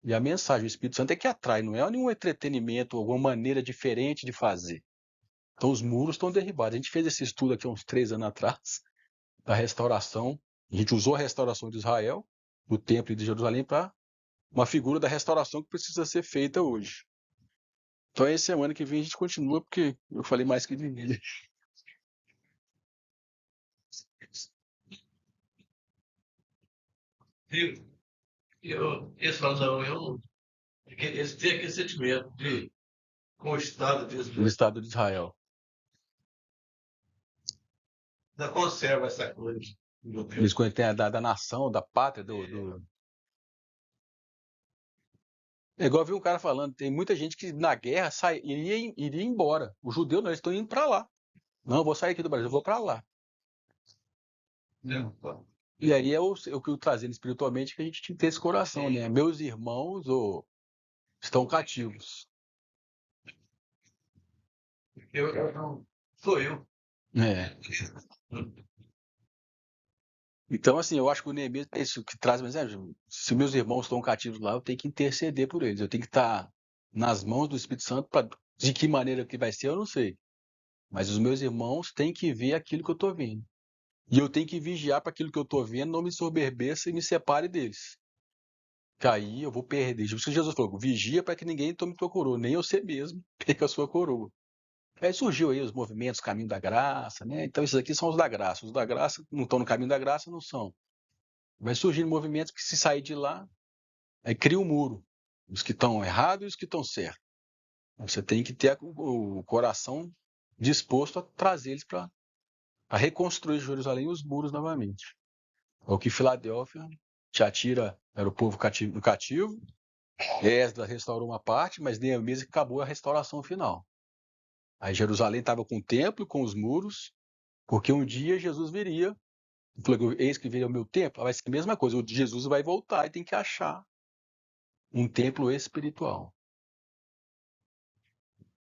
e a mensagem. O Espírito Santo é que atrai, não é nenhum entretenimento, alguma maneira diferente de fazer. Então os muros estão derribados. A gente fez esse estudo aqui há uns 3 anos atrás, da restauração. A gente usou a restauração de Israel, do templo de Jerusalém, para uma figura da restauração que precisa ser feita hoje. Então, aí, semana que vem a gente continua, porque eu falei mais que devia.
Eles falam, não, eles têm aquele sentimento de, com o Estado de
No
Israel,
Estado de Israel.
ainda conserva essa coisa.
Eles tem a da nação, da pátria, É igual eu vi um cara falando, tem muita gente que na guerra iria embora. Os judeus não, eles estão indo para lá. Não, eu vou sair aqui do Brasil, eu vou para lá. E aí é o que eu trazendo espiritualmente que a gente tem que ter esse coração, né? Meus irmãos estão cativos.
Eu não. Sou eu.
É. Então, assim, eu acho que o Neemias é isso que traz, mas se meus irmãos estão cativos lá, eu tenho que interceder por eles. Eu tenho que estar nas mãos do Espírito Santo. De que maneira que vai ser, eu não sei. Mas os meus irmãos têm que ver aquilo que eu estou vendo. E eu tenho que vigiar para aquilo que eu estou vendo não me soberbeça e me separe deles. Que aí eu vou perder. Por isso que Jesus falou, vigia para que ninguém tome tua coroa, nem você mesmo perca a sua coroa. Aí surgiu aí os movimentos Caminho da Graça, né? Então esses aqui são os da graça. Os da graça não estão no caminho da graça, não são. Vai surgindo movimentos que se sair de lá, aí cria um muro. Os que estão errados e os que estão certos. Você tem que ter o coração disposto a trazer eles para reconstruir Jerusalém e os muros novamente. É o que Filadélfia, Tiatira era o povo cativo, Esdras restaurou uma parte, mas Neemias acabou a restauração final. Aí Jerusalém estava com o templo, com os muros, porque um dia Jesus viria, falou, eis que viria o meu templo, vai ser a mesma coisa, o Jesus vai voltar e tem que achar um templo espiritual.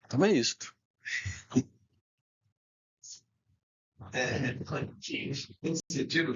Então é isto.
Nesse sentido,